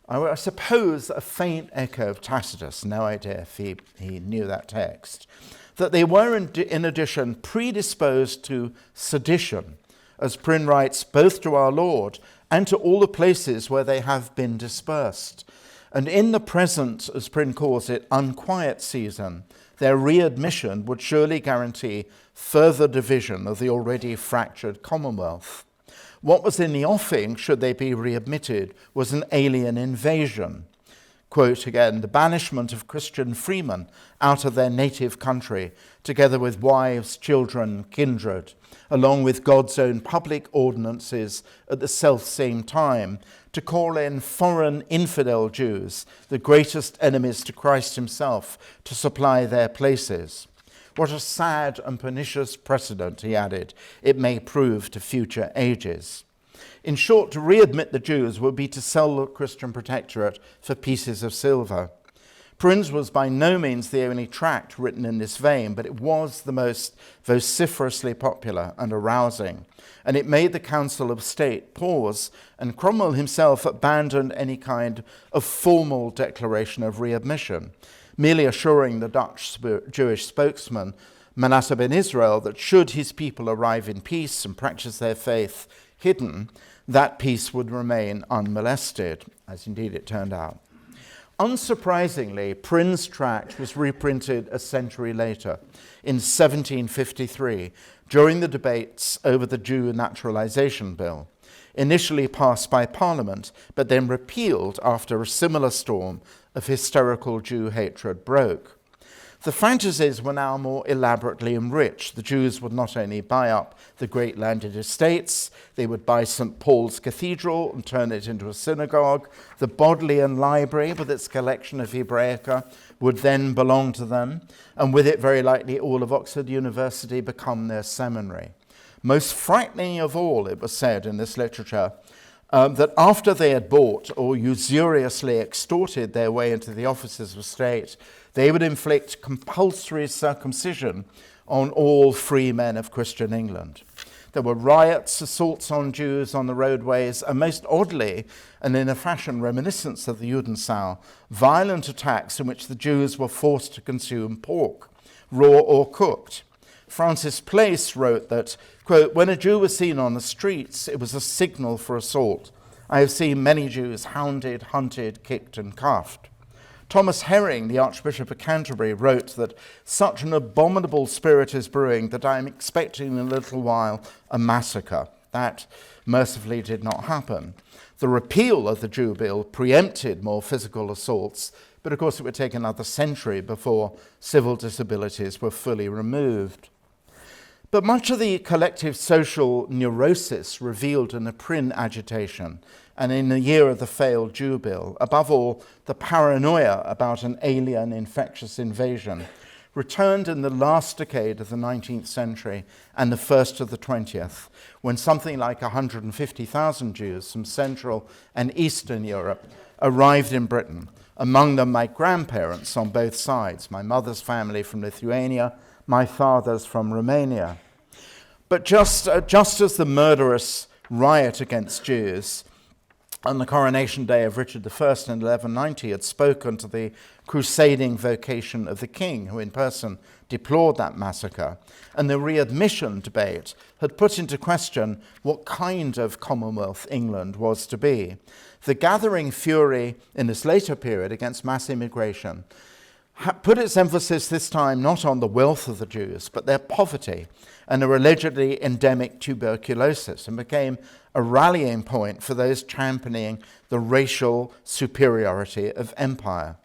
I suppose a faint echo of Tacitus, no idea if he knew that text, that they were in addition predisposed to sedition, as Prynne writes, both to our Lord and to all the places where they have been dispersed. And in the present, as Prynne calls it, unquiet season, their readmission would surely guarantee further division of the already fractured Commonwealth. What was in the offing, should they be readmitted, was an alien invasion. Quote again, the banishment of Christian freemen out of their native country, together with wives, children, kindred, along with God's own public ordinances at the self-same time, to call in foreign infidel Jews, the greatest enemies to Christ himself, to supply their places. What a sad and pernicious precedent, he added, it may prove to future ages. In short, to readmit the Jews would be to sell the Christian protectorate for pieces of silver. Prynne's was by no means the only tract written in this vein, but it was the most vociferously popular and arousing, and it made the Council of State pause, and Cromwell himself abandoned any kind of formal declaration of readmission, merely assuring the Dutch Jewish spokesman, Manasseh ben Israel, that should his people arrive in peace and practice their faith hidden, that peace would remain unmolested, as indeed it turned out. Unsurprisingly, Prynne's tract was reprinted a century later, in 1753, during the debates over the Jew Naturalization Bill, initially passed by Parliament, but then repealed after a similar storm of hysterical Jew hatred broke. The fantasies were now more elaborately enriched. The Jews would not only buy up the great landed estates, they would buy St. Paul's Cathedral and turn it into a synagogue. The Bodleian Library, with its collection of Hebraica, would then belong to them, and with it very likely all of Oxford University become their seminary. Most frightening of all, it was said in this literature, that after they had bought or usuriously extorted their way into the offices of state, they would inflict compulsory circumcision on all free men of Christian England. There were riots, assaults on Jews on the roadways, and most oddly, and in a fashion reminiscent of the Judenschau, violent attacks in which the Jews were forced to consume pork, raw or cooked. Francis Place wrote that, quote, when a Jew was seen on the streets, it was a signal for assault. I have seen many Jews hounded, hunted, kicked, and cuffed. Thomas Herring, the Archbishop of Canterbury, wrote that such an abominable spirit is brewing that I am expecting in a little while a massacre. That mercifully did not happen. The repeal of the Jew Bill preempted more physical assaults, but of course it would take another century before civil disabilities were fully removed. But much of the collective social neurosis revealed in the Prynne agitation and in the year of the failed Jew Bill, above all, the paranoia about an alien infectious invasion, returned in the last decade of the 19th century and the first of the 20th, when something like 150,000 Jews from Central and Eastern Europe arrived in Britain, among them my grandparents on both sides, my mother's family from Lithuania, my father's from Romania. But just as the murderous riot against Jews on the coronation day of Richard I in 1190 had spoken to the crusading vocation of the king, who in person deplored that massacre, and the readmission debate had put into question what kind of Commonwealth England was to be, the gathering fury in this later period against mass immigration put its emphasis this time not on the wealth of the Jews, but their poverty and their allegedly endemic tuberculosis, and became a rallying point for those championing the racial superiority of empire.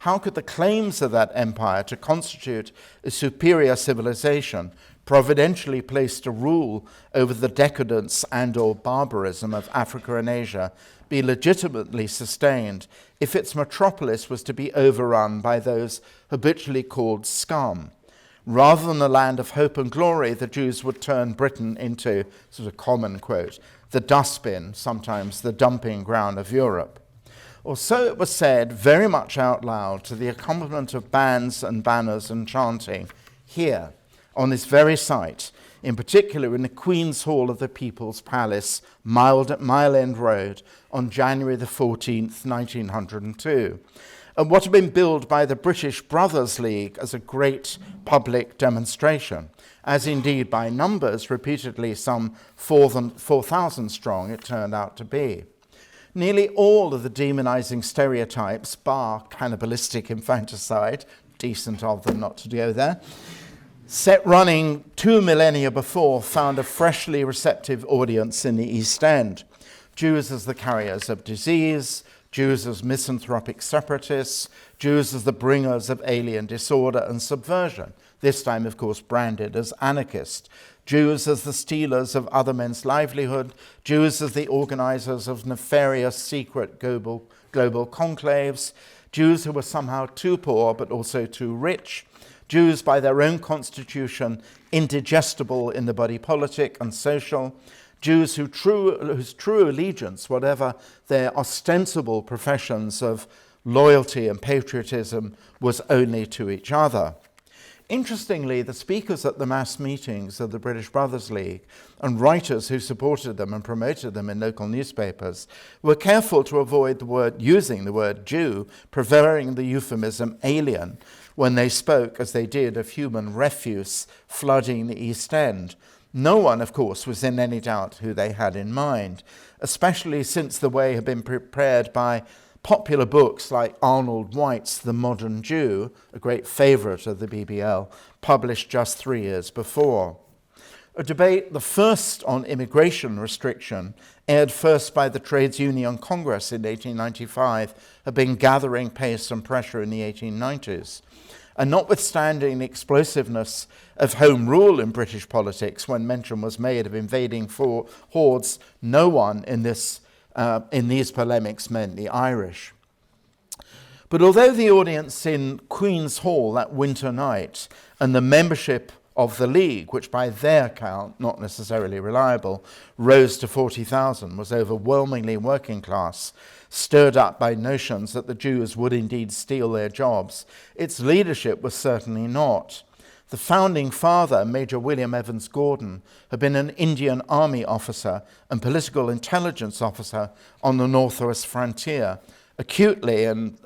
How could the claims of that empire to constitute a superior civilization, providentially placed to rule over the decadence and or barbarism of Africa and Asia, be legitimately sustained if its metropolis was to be overrun by those habitually called scum? Rather than a land of hope and glory, the Jews would turn Britain into, sort of common quote, the dustbin, sometimes the dumping ground of Europe. Or so it was said very much out loud to the accompaniment of bands and banners and chanting here on this very site, in particular in the Queen's Hall of the People's Palace, Mile End Road, on January the 14th, 1902. And what had been billed by the British Brothers League as a great public demonstration, as indeed by numbers repeatedly some 4,000 strong it turned out to be. Nearly all of the demonizing stereotypes, bar cannibalistic infanticide, decent of them not to go there, set running 2 millennia before, found a freshly receptive audience in the East End. Jews as the carriers of disease, Jews as misanthropic separatists, Jews as the bringers of alien disorder and subversion, this time, of course, branded as anarchist, Jews as the stealers of other men's livelihood, Jews as the organizers of nefarious secret global conclaves, Jews who were somehow too poor but also too rich, Jews by their own constitution indigestible in the body politic and social, Jews whose true allegiance, whatever their ostensible professions of loyalty and patriotism, was only to each other. Interestingly, the speakers at the mass meetings of the British Brothers League and writers who supported them and promoted them in local newspapers were careful to avoid using the word Jew, preferring the euphemism alien, when they spoke, as they did, of human refuse flooding the East End. No one, of course, was in any doubt who they had in mind, especially since the way had been prepared by popular books like Arnold White's The Modern Jew, a great favourite of the BBL, published just 3 years before. A debate, the first on immigration restriction, aired first by the Trades Union Congress in 1895, had been gathering pace and pressure in the 1890s. And notwithstanding the explosiveness of Home Rule in British politics, when mention was made of invading hordes, no one in these polemics meant the Irish. But although the audience in Queen's Hall that winter night and the membership of the League, which by their count, not necessarily reliable, rose to 40,000, was overwhelmingly working class, stirred up by notions that the Jews would indeed steal their jobs, its leadership was certainly not. The founding father, Major William Evans Gordon, had been an Indian Army officer and political intelligence officer on the northwest frontier, acutely and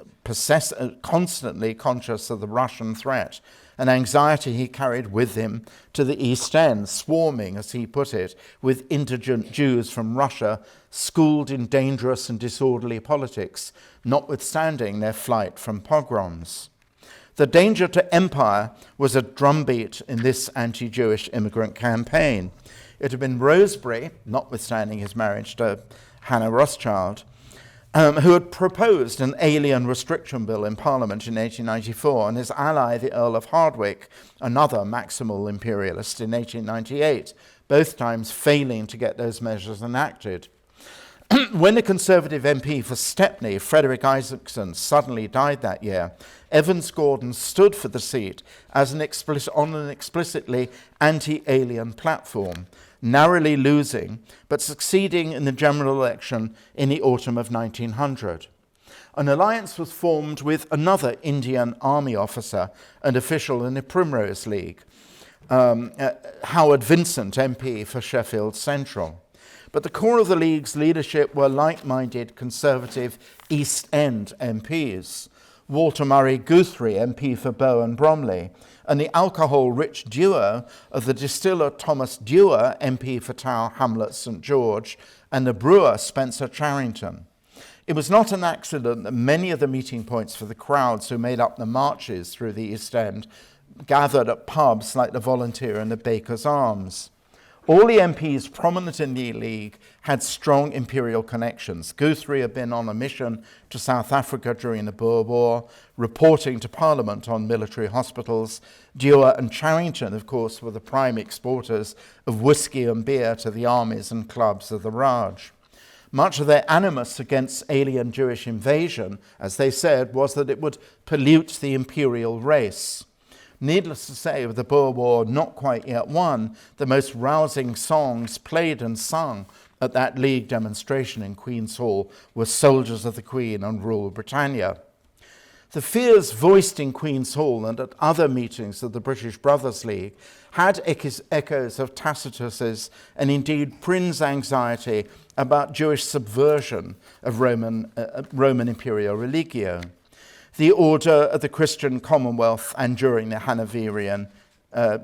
constantly conscious of the Russian threat, an anxiety he carried with him to the East End, swarming, as he put it, with indigent Jews from Russia, schooled in dangerous and disorderly politics, notwithstanding their flight from pogroms. The danger to empire was a drumbeat in this anti-Jewish immigrant campaign. It had been Rosebery, notwithstanding his marriage to Hannah Rothschild, who had proposed an alien restriction bill in Parliament in 1894, and his ally, the Earl of Hardwicke, another maximal imperialist, in 1898, both times failing to get those measures enacted. When the Conservative MP for Stepney, Frederick Isaacson, suddenly died that year, Evans Gordon stood for the seat as on an explicitly anti-alien platform, narrowly losing, but succeeding in the general election in the autumn of 1900. An alliance was formed with another Indian Army officer and official in the Primrose League, Howard Vincent, MP for Sheffield Central. But the core of the League's leadership were like-minded Conservative East End MPs, Walter Murray Guthrie, MP for Bow and Bromley, and the alcohol-rich duo of the distiller Thomas Dewar, MP for Tower Hamlets St George, and the brewer Spencer Charrington. It was not an accident that many of the meeting points for the crowds who made up the marches through the East End gathered at pubs like the Volunteer and the Baker's Arms. All the MPs prominent in the League had strong imperial connections. Guthrie had been on a mission to South Africa during the Boer War, reporting to Parliament on military hospitals. Dewar and Charrington, of course, were the prime exporters of whiskey and beer to the armies and clubs of the Raj. Much of their animus against alien Jewish invasion, as they said, was that it would pollute the imperial race. Needless to say, with the Boer War not quite yet won, the most rousing songs played and sung at that League demonstration in Queen's Hall were Soldiers of the Queen and Rule Britannia. The fears voiced in Queen's Hall and at other meetings of the British Brothers League had echoes of Tacitus's and indeed Prynne's anxiety about Jewish subversion of Roman imperial religio. The order of the Christian Commonwealth and during the Hanoverian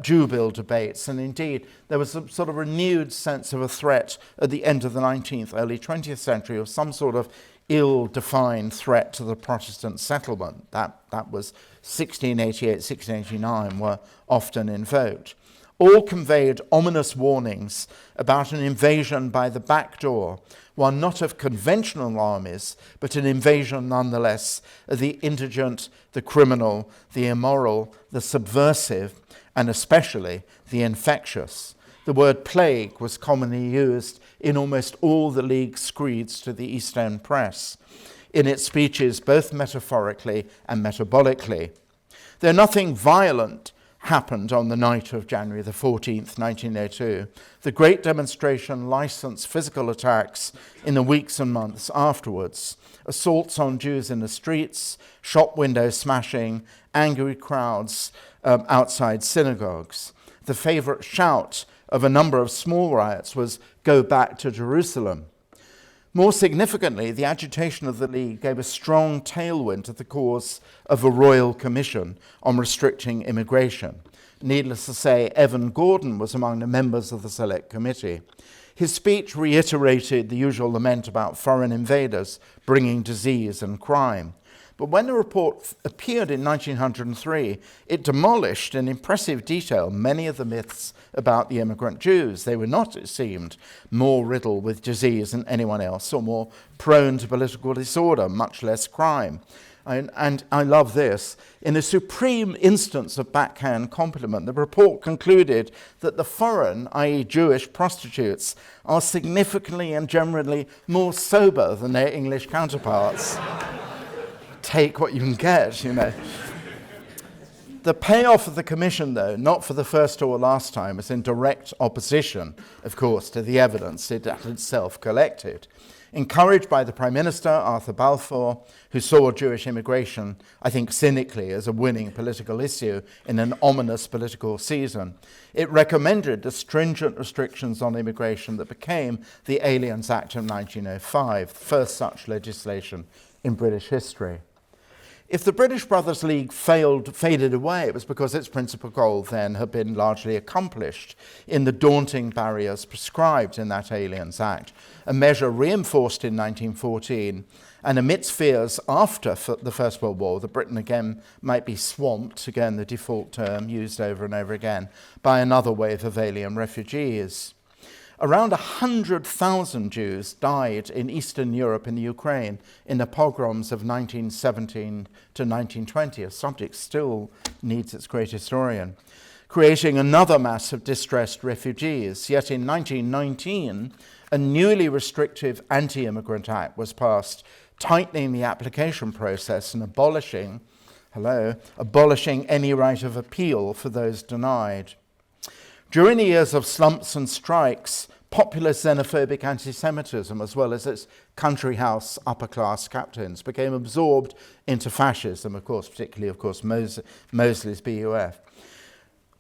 Jew bill debates, and indeed there was a sort of renewed sense of a threat at the end of the 19th, early 20th century of some sort of ill-defined threat to the Protestant settlement. That was 1688, 1689 were often invoked. All conveyed ominous warnings about an invasion by the back door, one not of conventional armies, but an invasion nonetheless of the indigent, the criminal, the immoral, the subversive, and especially the infectious. The word plague was commonly used in almost all the League's screeds to the East End press, in its speeches both metaphorically and metabolically. Though nothing violent happened on the night of January the 14th, 1902, the Great Demonstration licensed physical attacks in the weeks and months afterwards. Assaults on Jews in the streets, shop window smashing, angry crowds outside synagogues. The favourite shout of a number of small riots was "Go back to Jerusalem." More significantly, the agitation of the League gave a strong tailwind to the cause of a royal commission on restricting immigration. Needless to say, Evan Gordon was among the members of the Select Committee. His speech reiterated the usual lament about foreign invaders bringing disease and crime. But when the report appeared in 1903, it demolished in impressive detail many of the myths about the immigrant Jews. They were not, it seemed, more riddled with disease than anyone else, or more prone to political disorder, much less crime. And I love this. In a supreme instance of backhand compliment, the report concluded that the foreign, i.e. Jewish prostitutes, are significantly and generally more sober than their English counterparts. Take what you can get, you know. The payoff of the commission, though, not for the first or last time, is in direct opposition, of course, to the evidence it had itself collected. Encouraged by the Prime Minister, Arthur Balfour, who saw Jewish immigration, I think cynically, as a winning political issue in an ominous political season, it recommended the stringent restrictions on immigration that became the Aliens Act of 1905, the first such legislation in British history. If the British Brothers League faded away, it was because its principal goal then had been largely accomplished in the daunting barriers prescribed in that Aliens Act, a measure reinforced in 1914, and amidst fears after the First World War that Britain again might be swamped, again the default term used over and over again, by another wave of alien refugees. Around 100,000 Jews died in Eastern Europe and the Ukraine in the pogroms of 1917 to 1920. A subject still needs its great historian, creating another mass of distressed refugees. Yet in 1919, a newly restrictive anti-immigrant act was passed, tightening the application process and abolishing any right of appeal for those denied. During the years of slumps and strikes, populist xenophobic anti-Semitism, as well as its country house upper-class captains, became absorbed into fascism, particularly Mosley's BUF.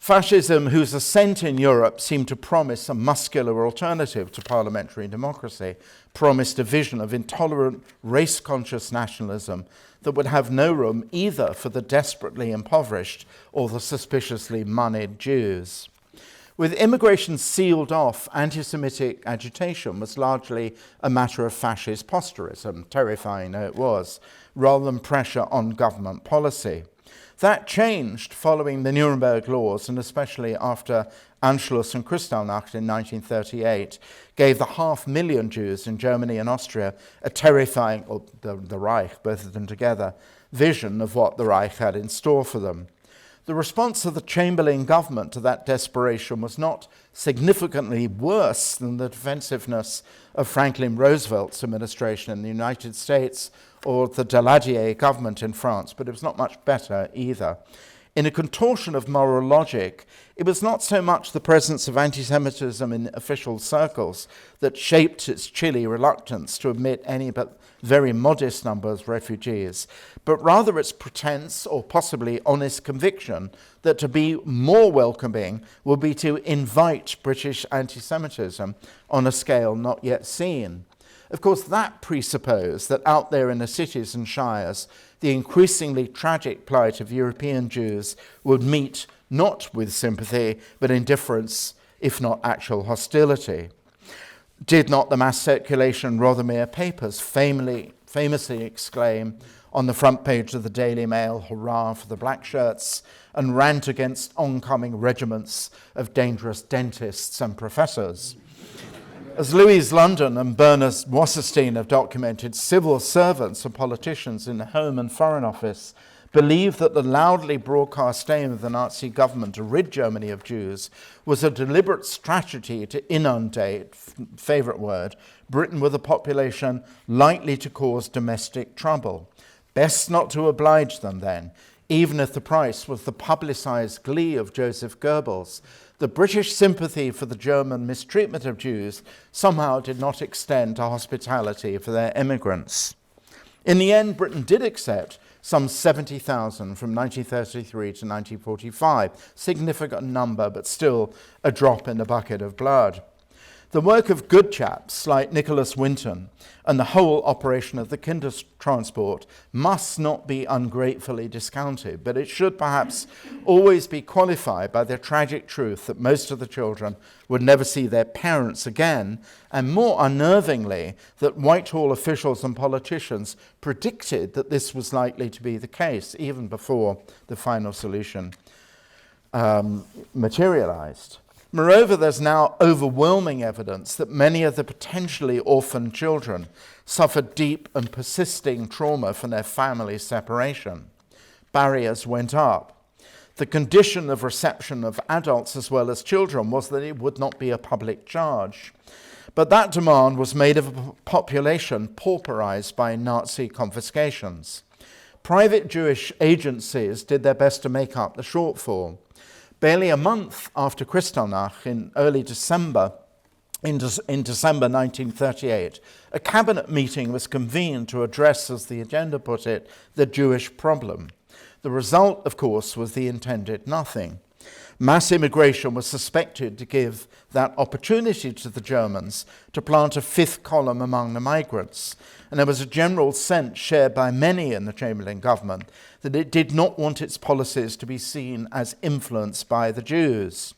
Fascism, whose ascent in Europe seemed to promise a muscular alternative to parliamentary democracy, promised a vision of intolerant, race-conscious nationalism that would have no room either for the desperately impoverished or the suspiciously moneyed Jews. With immigration sealed off, anti-Semitic agitation was largely a matter of fascist posturism, terrifying though it was, rather than pressure on government policy. That changed following the Nuremberg laws, and especially after Anschluss and Kristallnacht in 1938 gave the 500,000 Jews in Germany and Austria a terrifying, or the Reich, both of them together, vision of what the Reich had in store for them. The response of the Chamberlain government to that desperation was not significantly worse than the defensiveness of Franklin Roosevelt's administration in the United States or the Daladier government in France, but it was not much better either. In a contortion of moral logic, it was not so much the presence of anti-Semitism in official circles that shaped its chilly reluctance to admit any but very modest numbers of refugees, but rather its pretense or possibly honest conviction that to be more welcoming would be to invite British anti-Semitism on a scale not yet seen. Of course, that presupposed that out there in the cities and shires, the increasingly tragic plight of European Jews would meet not with sympathy, but indifference, if not actual hostility. Did not the mass circulation Rothermere papers famously exclaim on the front page of the Daily Mail, "Hurrah for the black shirts," and rant against oncoming regiments of dangerous dentists and professors? As Louise London and Bernard Wasserstein have documented, civil servants and politicians in the Home and Foreign Office believed that the loudly broadcast aim of the Nazi government to rid Germany of Jews was a deliberate strategy to inundate, favourite word, Britain with a population likely to cause domestic trouble. Best not to oblige them then, even if the price was the publicised glee of Joseph Goebbels. The British sympathy for the German mistreatment of Jews somehow did not extend to hospitality for their immigrants. In the end, Britain did accept some 70,000 from 1933 to 1945. Significant number, but still a drop in the bucket of blood. The work of good chaps like Nicholas Winton and the whole operation of the Kindertransport must not be ungratefully discounted, but it should perhaps always be qualified by the tragic truth that most of the children would never see their parents again, and more unnervingly, that Whitehall officials and politicians predicted that this was likely to be the case even before the final solution materialized. Moreover, there's now overwhelming evidence that many of the potentially orphaned children suffered deep and persisting trauma from their family separation. Barriers went up. The condition of reception of adults as well as children was that it would not be a public charge. But that demand was made of a population pauperized by Nazi confiscations. Private Jewish agencies did their best to make up the shortfall. Barely a month after Kristallnacht, in early December, in December 1938, a cabinet meeting was convened to address, as the agenda put it, the Jewish problem. The result, of course, was the intended nothing. Mass immigration was suspected to give that opportunity to the Germans to plant a fifth column among the migrants. And there was a general sense shared by many in the Chamberlain government that it did not want its policies to be seen as influenced by the Jews.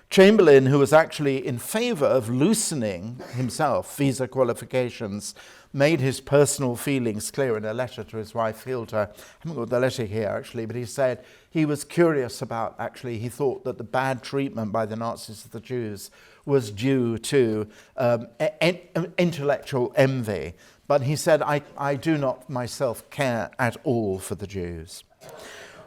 Chamberlain, who was actually in favour of loosening himself visa qualifications, made his personal feelings clear in a letter to his wife Hilda. I haven't got the letter here actually, but he said he was curious about, he thought that the bad treatment by the Nazis of the Jews was due to intellectual envy. But he said, I do not myself care at all for the Jews.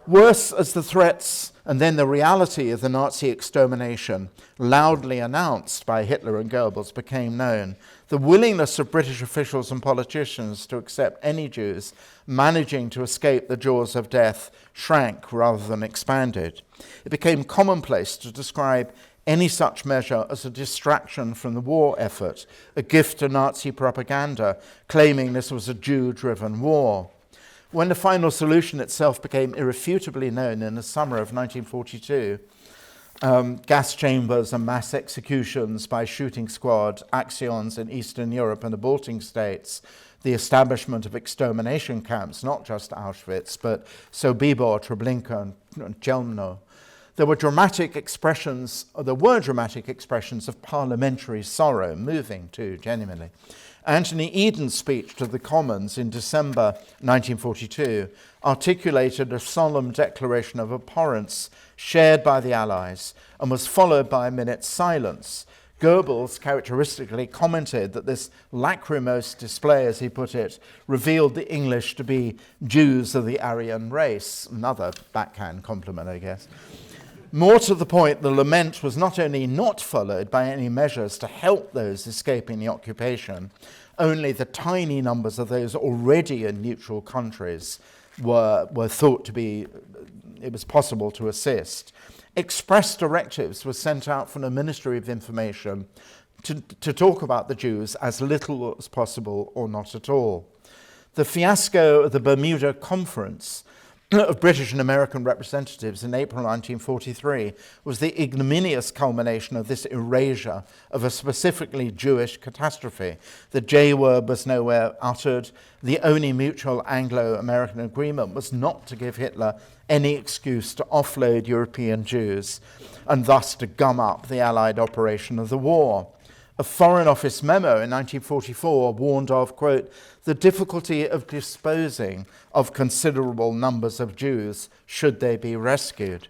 Worse, as the threats and then the reality of the Nazi extermination, loudly announced by Hitler and Goebbels, became known, the willingness of British officials and politicians to accept any Jews managing to escape the jaws of death shrank rather than expanded. It became commonplace to describe any such measure as a distraction from the war effort, a gift to Nazi propaganda, claiming this was a Jew-driven war. When the final solution itself became irrefutably known in the summer of 1942, gas chambers and mass executions by shooting squad, actions in Eastern Europe and the Baltic states, the establishment of extermination camps, not just Auschwitz, but Sobibor, Treblinka, and Chelmno, there were dramatic expressions of parliamentary sorrow, moving too, genuinely. Anthony Eden's speech to the Commons in December 1942 articulated a solemn declaration of abhorrence shared by the Allies and was followed by a minute's silence. Goebbels characteristically commented that this lachrymose display, as he put it, revealed the English to be Jews of the Aryan race. Another backhand compliment, I guess. More to the point, the lament was not only not followed by any measures to help those escaping the occupation, only the tiny numbers of those already in neutral countries were thought to be, it was possible to assist. Express directives were sent out from the Ministry of Information to talk about the Jews as little as possible or not at all. The fiasco of the Bermuda Conference of British and American representatives in April 1943 was the ignominious culmination of this erasure of a specifically Jewish catastrophe. The J word was nowhere uttered. The only mutual Anglo-American agreement was not to give Hitler any excuse to offload European Jews and thus to gum up the Allied operation of the war. A Foreign Office memo in 1944 warned of, quote, the difficulty of disposing of considerable numbers of Jews should they be rescued.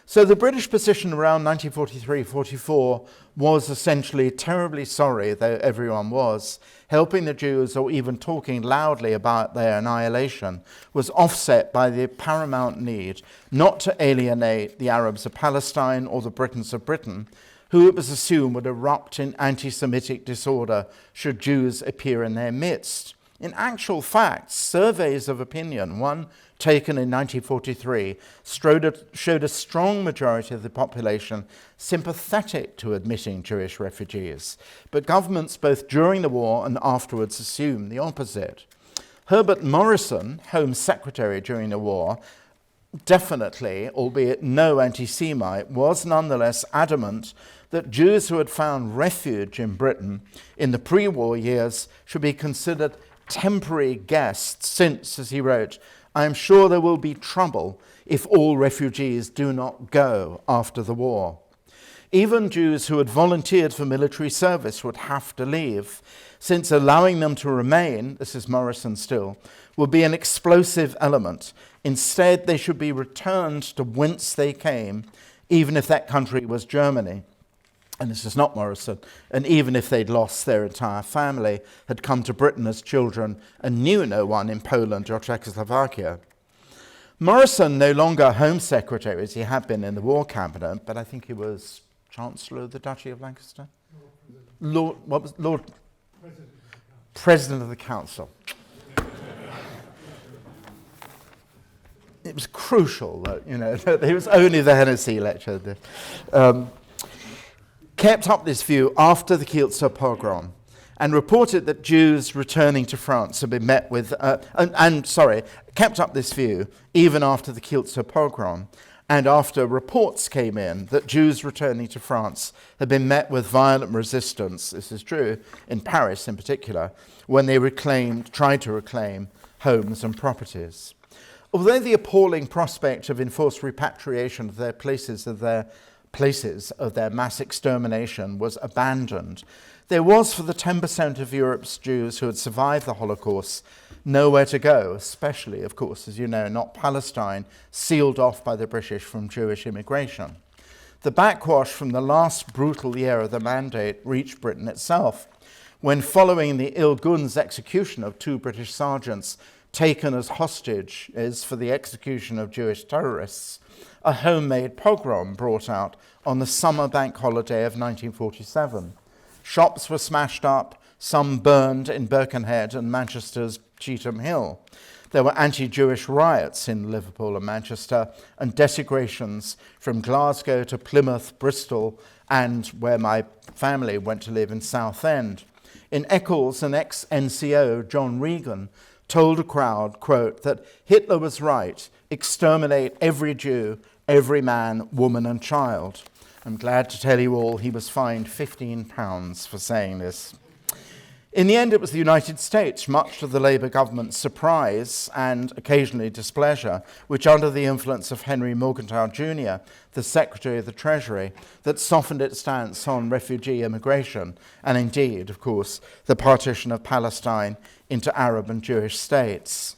So the British position around 1943-44 was essentially terribly sorry, though everyone was. Helping the Jews or even talking loudly about their annihilation was offset by the paramount need not to alienate the Arabs of Palestine or the Britons of Britain, who it was assumed would erupt in anti-Semitic disorder should Jews appear in their midst. In actual fact, surveys of opinion, one taken in 1943, showed a strong majority of the population sympathetic to admitting Jewish refugees, but governments both during the war and afterwards assumed the opposite. Herbert Morrison, Home Secretary during the war, definitely, albeit no anti-Semite, was nonetheless adamant that Jews who had found refuge in Britain in the pre-war years should be considered temporary guests since, as he wrote, I am sure there will be trouble if all refugees do not go after the war. Even Jews who had volunteered for military service would have to leave, since allowing them to remain, this is Morrison still, would be an explosive element. Instead, they should be returned to whence they came, even if that country was Germany. And this is not Morrison, and even if they'd lost their entire family, had come to Britain as children and knew no one in Poland or Czechoslovakia. Morrison, no longer Home Secretary as he had been in the War Cabinet, but I think he was Chancellor of the Duchy of Lancaster? Lord President of the Council. It was crucial that, that he was only the Hennessy lecture. Kept up this view after the Kielce pogrom and reported that Jews returning to France had been met with, kept up this view even after the Kielce pogrom and after reports came in that Jews returning to France had been met with violent resistance, this is true, in Paris in particular, when they tried to reclaim homes and properties. Although the appalling prospect of enforced repatriation of their places of their mass extermination was abandoned, there was for the 10% of Europe's Jews who had survived the Holocaust nowhere to go, especially, of course, as you know, not Palestine, sealed off by the British from Jewish immigration. The backwash from the last brutal year of the Mandate reached Britain itself, when following the Ilgun's execution of 2 British sergeants taken as hostages for the execution of Jewish terrorists, a homemade pogrom brought out on the summer bank holiday of 1947. Shops were smashed up, some burned in Birkenhead and Manchester's Cheetham Hill. There were anti-Jewish riots in Liverpool and Manchester, and desecrations from Glasgow to Plymouth, Bristol, and where my family went to live in Southend. In Eccles, an ex-NCO, John Regan, told a crowd, quote, that Hitler was right, exterminate every Jew, every man, woman and child. I'm glad to tell you all he was fined £15 for saying this. In the end, it was the United States, much to the Labour government's surprise and occasionally displeasure, which under the influence of Henry Morgenthau Jr., the Secretary of the Treasury, that softened its stance on refugee immigration, and indeed, of course, the partition of Palestine into Arab and Jewish states.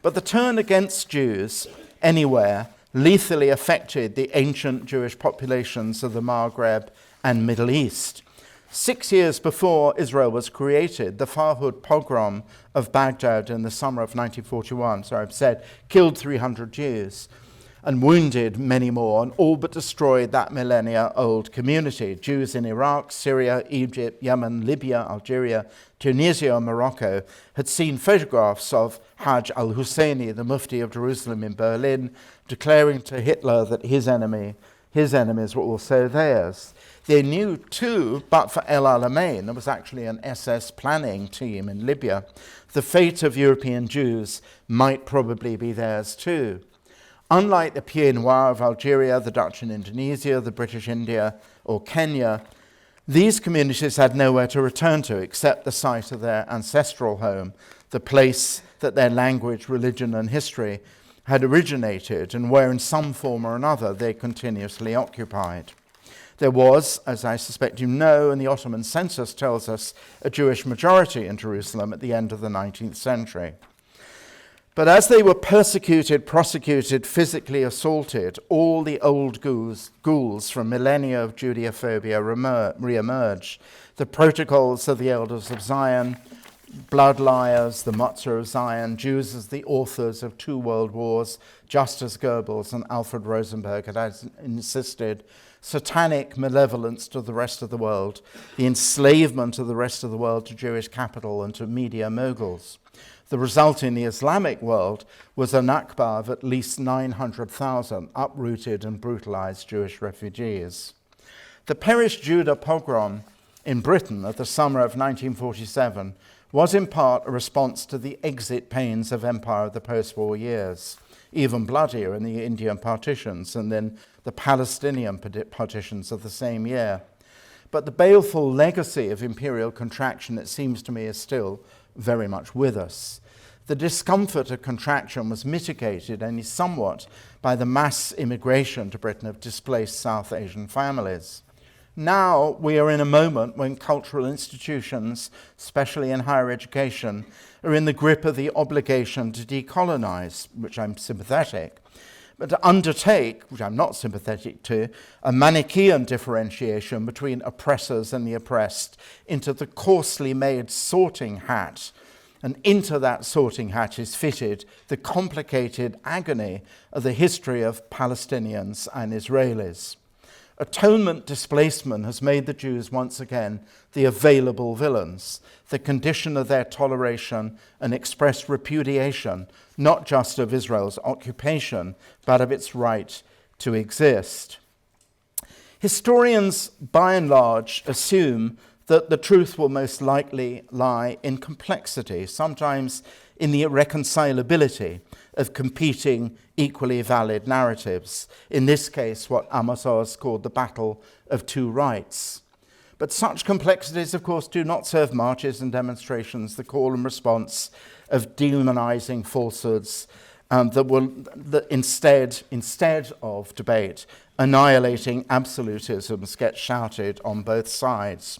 But the turn against Jews anywhere lethally affected the ancient Jewish populations of the Maghreb and Middle East. 6 years before Israel was created, the Farhud pogrom of Baghdad in the summer of 1941, killed 300 Jews and wounded many more, and all but destroyed that millennia-old community. Jews in Iraq, Syria, Egypt, Yemen, Libya, Algeria, Tunisia, and Morocco had seen photographs of Hajj al-Husseini, the Mufti of Jerusalem in Berlin, declaring to Hitler that his enemy, his enemies were also theirs. They knew too, but for El Alamein, there was actually an SS planning team in Libya, the fate of European Jews might probably be theirs too. Unlike the Pieds Noirs of Algeria, the Dutch in Indonesia, the British India, or Kenya, these communities had nowhere to return to except the site of their ancestral home, the place that their language, religion, and history had originated, and where in some form or another they continuously occupied. There was, as I suspect you know, and the Ottoman census tells us, a Jewish majority in Jerusalem at the end of the 19th century. But as they were persecuted, prosecuted, physically assaulted, all the old ghouls from millennia of Judeophobia re-emerge. The protocols of the Elders of Zion, blood liars, the Matzah of Zion, Jews as the authors of 2 world wars, just as Goebbels and Alfred Rosenberg had insisted, satanic malevolence to the rest of the world, the enslavement of the rest of the world to Jewish capital and to media moguls. The result in the Islamic world was a Nakba of at least 900,000 uprooted and brutalized Jewish refugees. The Perish Judah pogrom in Britain of the summer of 1947 was in part a response to the exit pains of empire of the post-war years, even bloodier in the Indian partitions and then the Palestinian partitions of the same year. But the baleful legacy of imperial contraction, it seems to me, is still very much with us. The discomfort of contraction was mitigated only somewhat by the mass immigration to Britain of displaced South Asian families. Now we are in a moment when cultural institutions, especially in higher education, are in the grip of the obligation to decolonize, which I'm sympathetic, but to undertake, which I'm not sympathetic to, a Manichaean differentiation between oppressors and the oppressed into the coarsely made sorting hat. And into that sorting hat is fitted the complicated agony of the history of Palestinians and Israelis. Atonement displacement has made the Jews once again the available villains, the condition of their toleration and expressed repudiation, not just of Israel's occupation, but of its right to exist. Historians, by and large, assume that the truth will most likely lie in complexity, sometimes in the irreconcilability of competing, equally valid narratives. In this case, what Amos Oz called the battle of 2 rights. But such complexities, of course, do not serve marches and demonstrations, the call and response of demonizing falsehoods that instead of debate, annihilating absolutisms get shouted on both sides.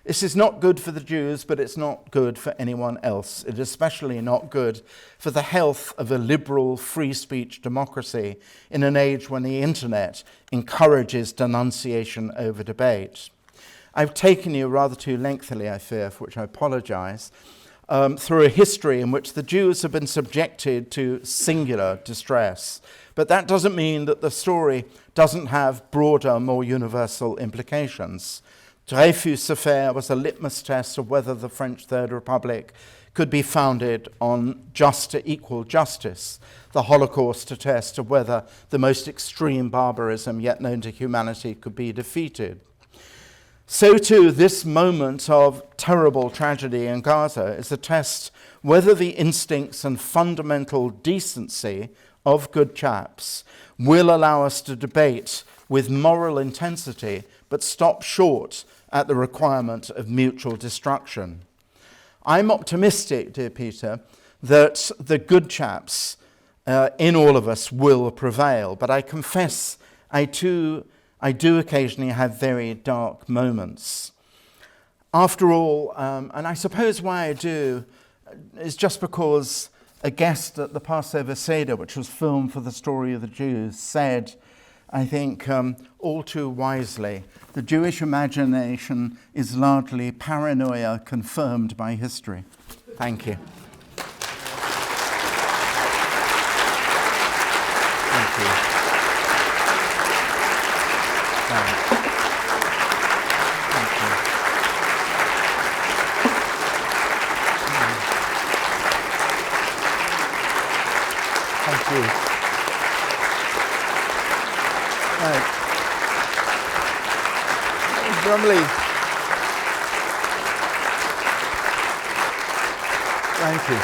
This is not good for the Jews, but it's not good for anyone else. It is especially not good for the health of a liberal, free speech democracy in an age when the internet encourages denunciation over debate. I've taken you rather too lengthily, I fear, for which I apologize, through a history in which the Jews have been subjected to singular distress. But that doesn't mean that the story doesn't have broader, more universal implications. Dreyfus' affair was a litmus test of whether the French Third Republic could be founded on just to equal justice, the Holocaust a test of whether the most extreme barbarism yet known to humanity could be defeated. So too, this moment of terrible tragedy in Gaza is a test whether the instincts and fundamental decency of good chaps will allow us to debate with moral intensity, but stop short at the requirement of mutual destruction. I'm optimistic, dear Peter, that the good chaps in all of us will prevail, but I confess I do occasionally have very dark moments. After all, and I suppose why I do, is just because a guest at the Passover Seder, which was filmed for the Story of the Jews, said, I think, all too wisely, the Jewish imagination is largely paranoia confirmed by history. Thank you. Thank you. Thanks. Thank you. Thank you. Right. Brumley. Thank you.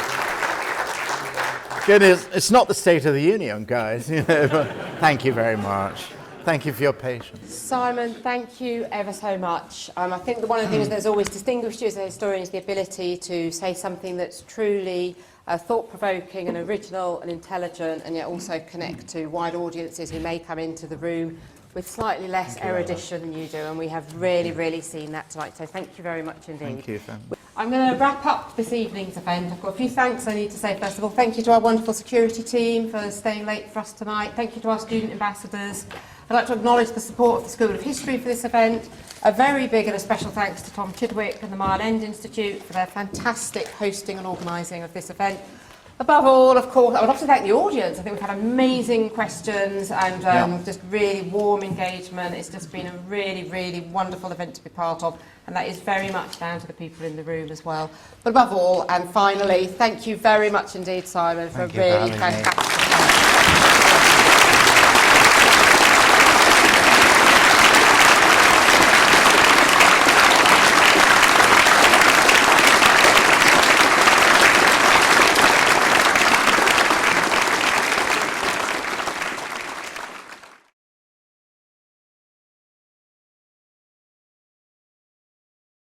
Goodness, it's not the State of the Union, guys. You know, but thank you very much. Thank you for your patience. Simon, thank you ever so much. I think that one of the things that's always distinguished you as a historian is the ability to say something that's truly thought-provoking and original and intelligent, and yet also connect to wide audiences who may come into the room with slightly less erudition than you do, and we have really, really seen that tonight. So thank you very much indeed. Thank you, Sam. I'm going to wrap up this evening's event. I've got a few thanks I need to say. First of all, thank you to our wonderful security team for staying late for us tonight. Thank you to our student ambassadors. I'd like to acknowledge the support of the School of History for this event. A very big and a special thanks to Tom Chidwick and the Mile End Institute for their fantastic hosting and organising of this event. Above all, of course, I would love to thank the audience. I think we've had amazing questions and just really warm engagement. It's just been a really, really wonderful event to be part of, and that is very much down to the people in the room as well. But above all, and finally, thank you very much indeed, Simon, for a really fantastic event.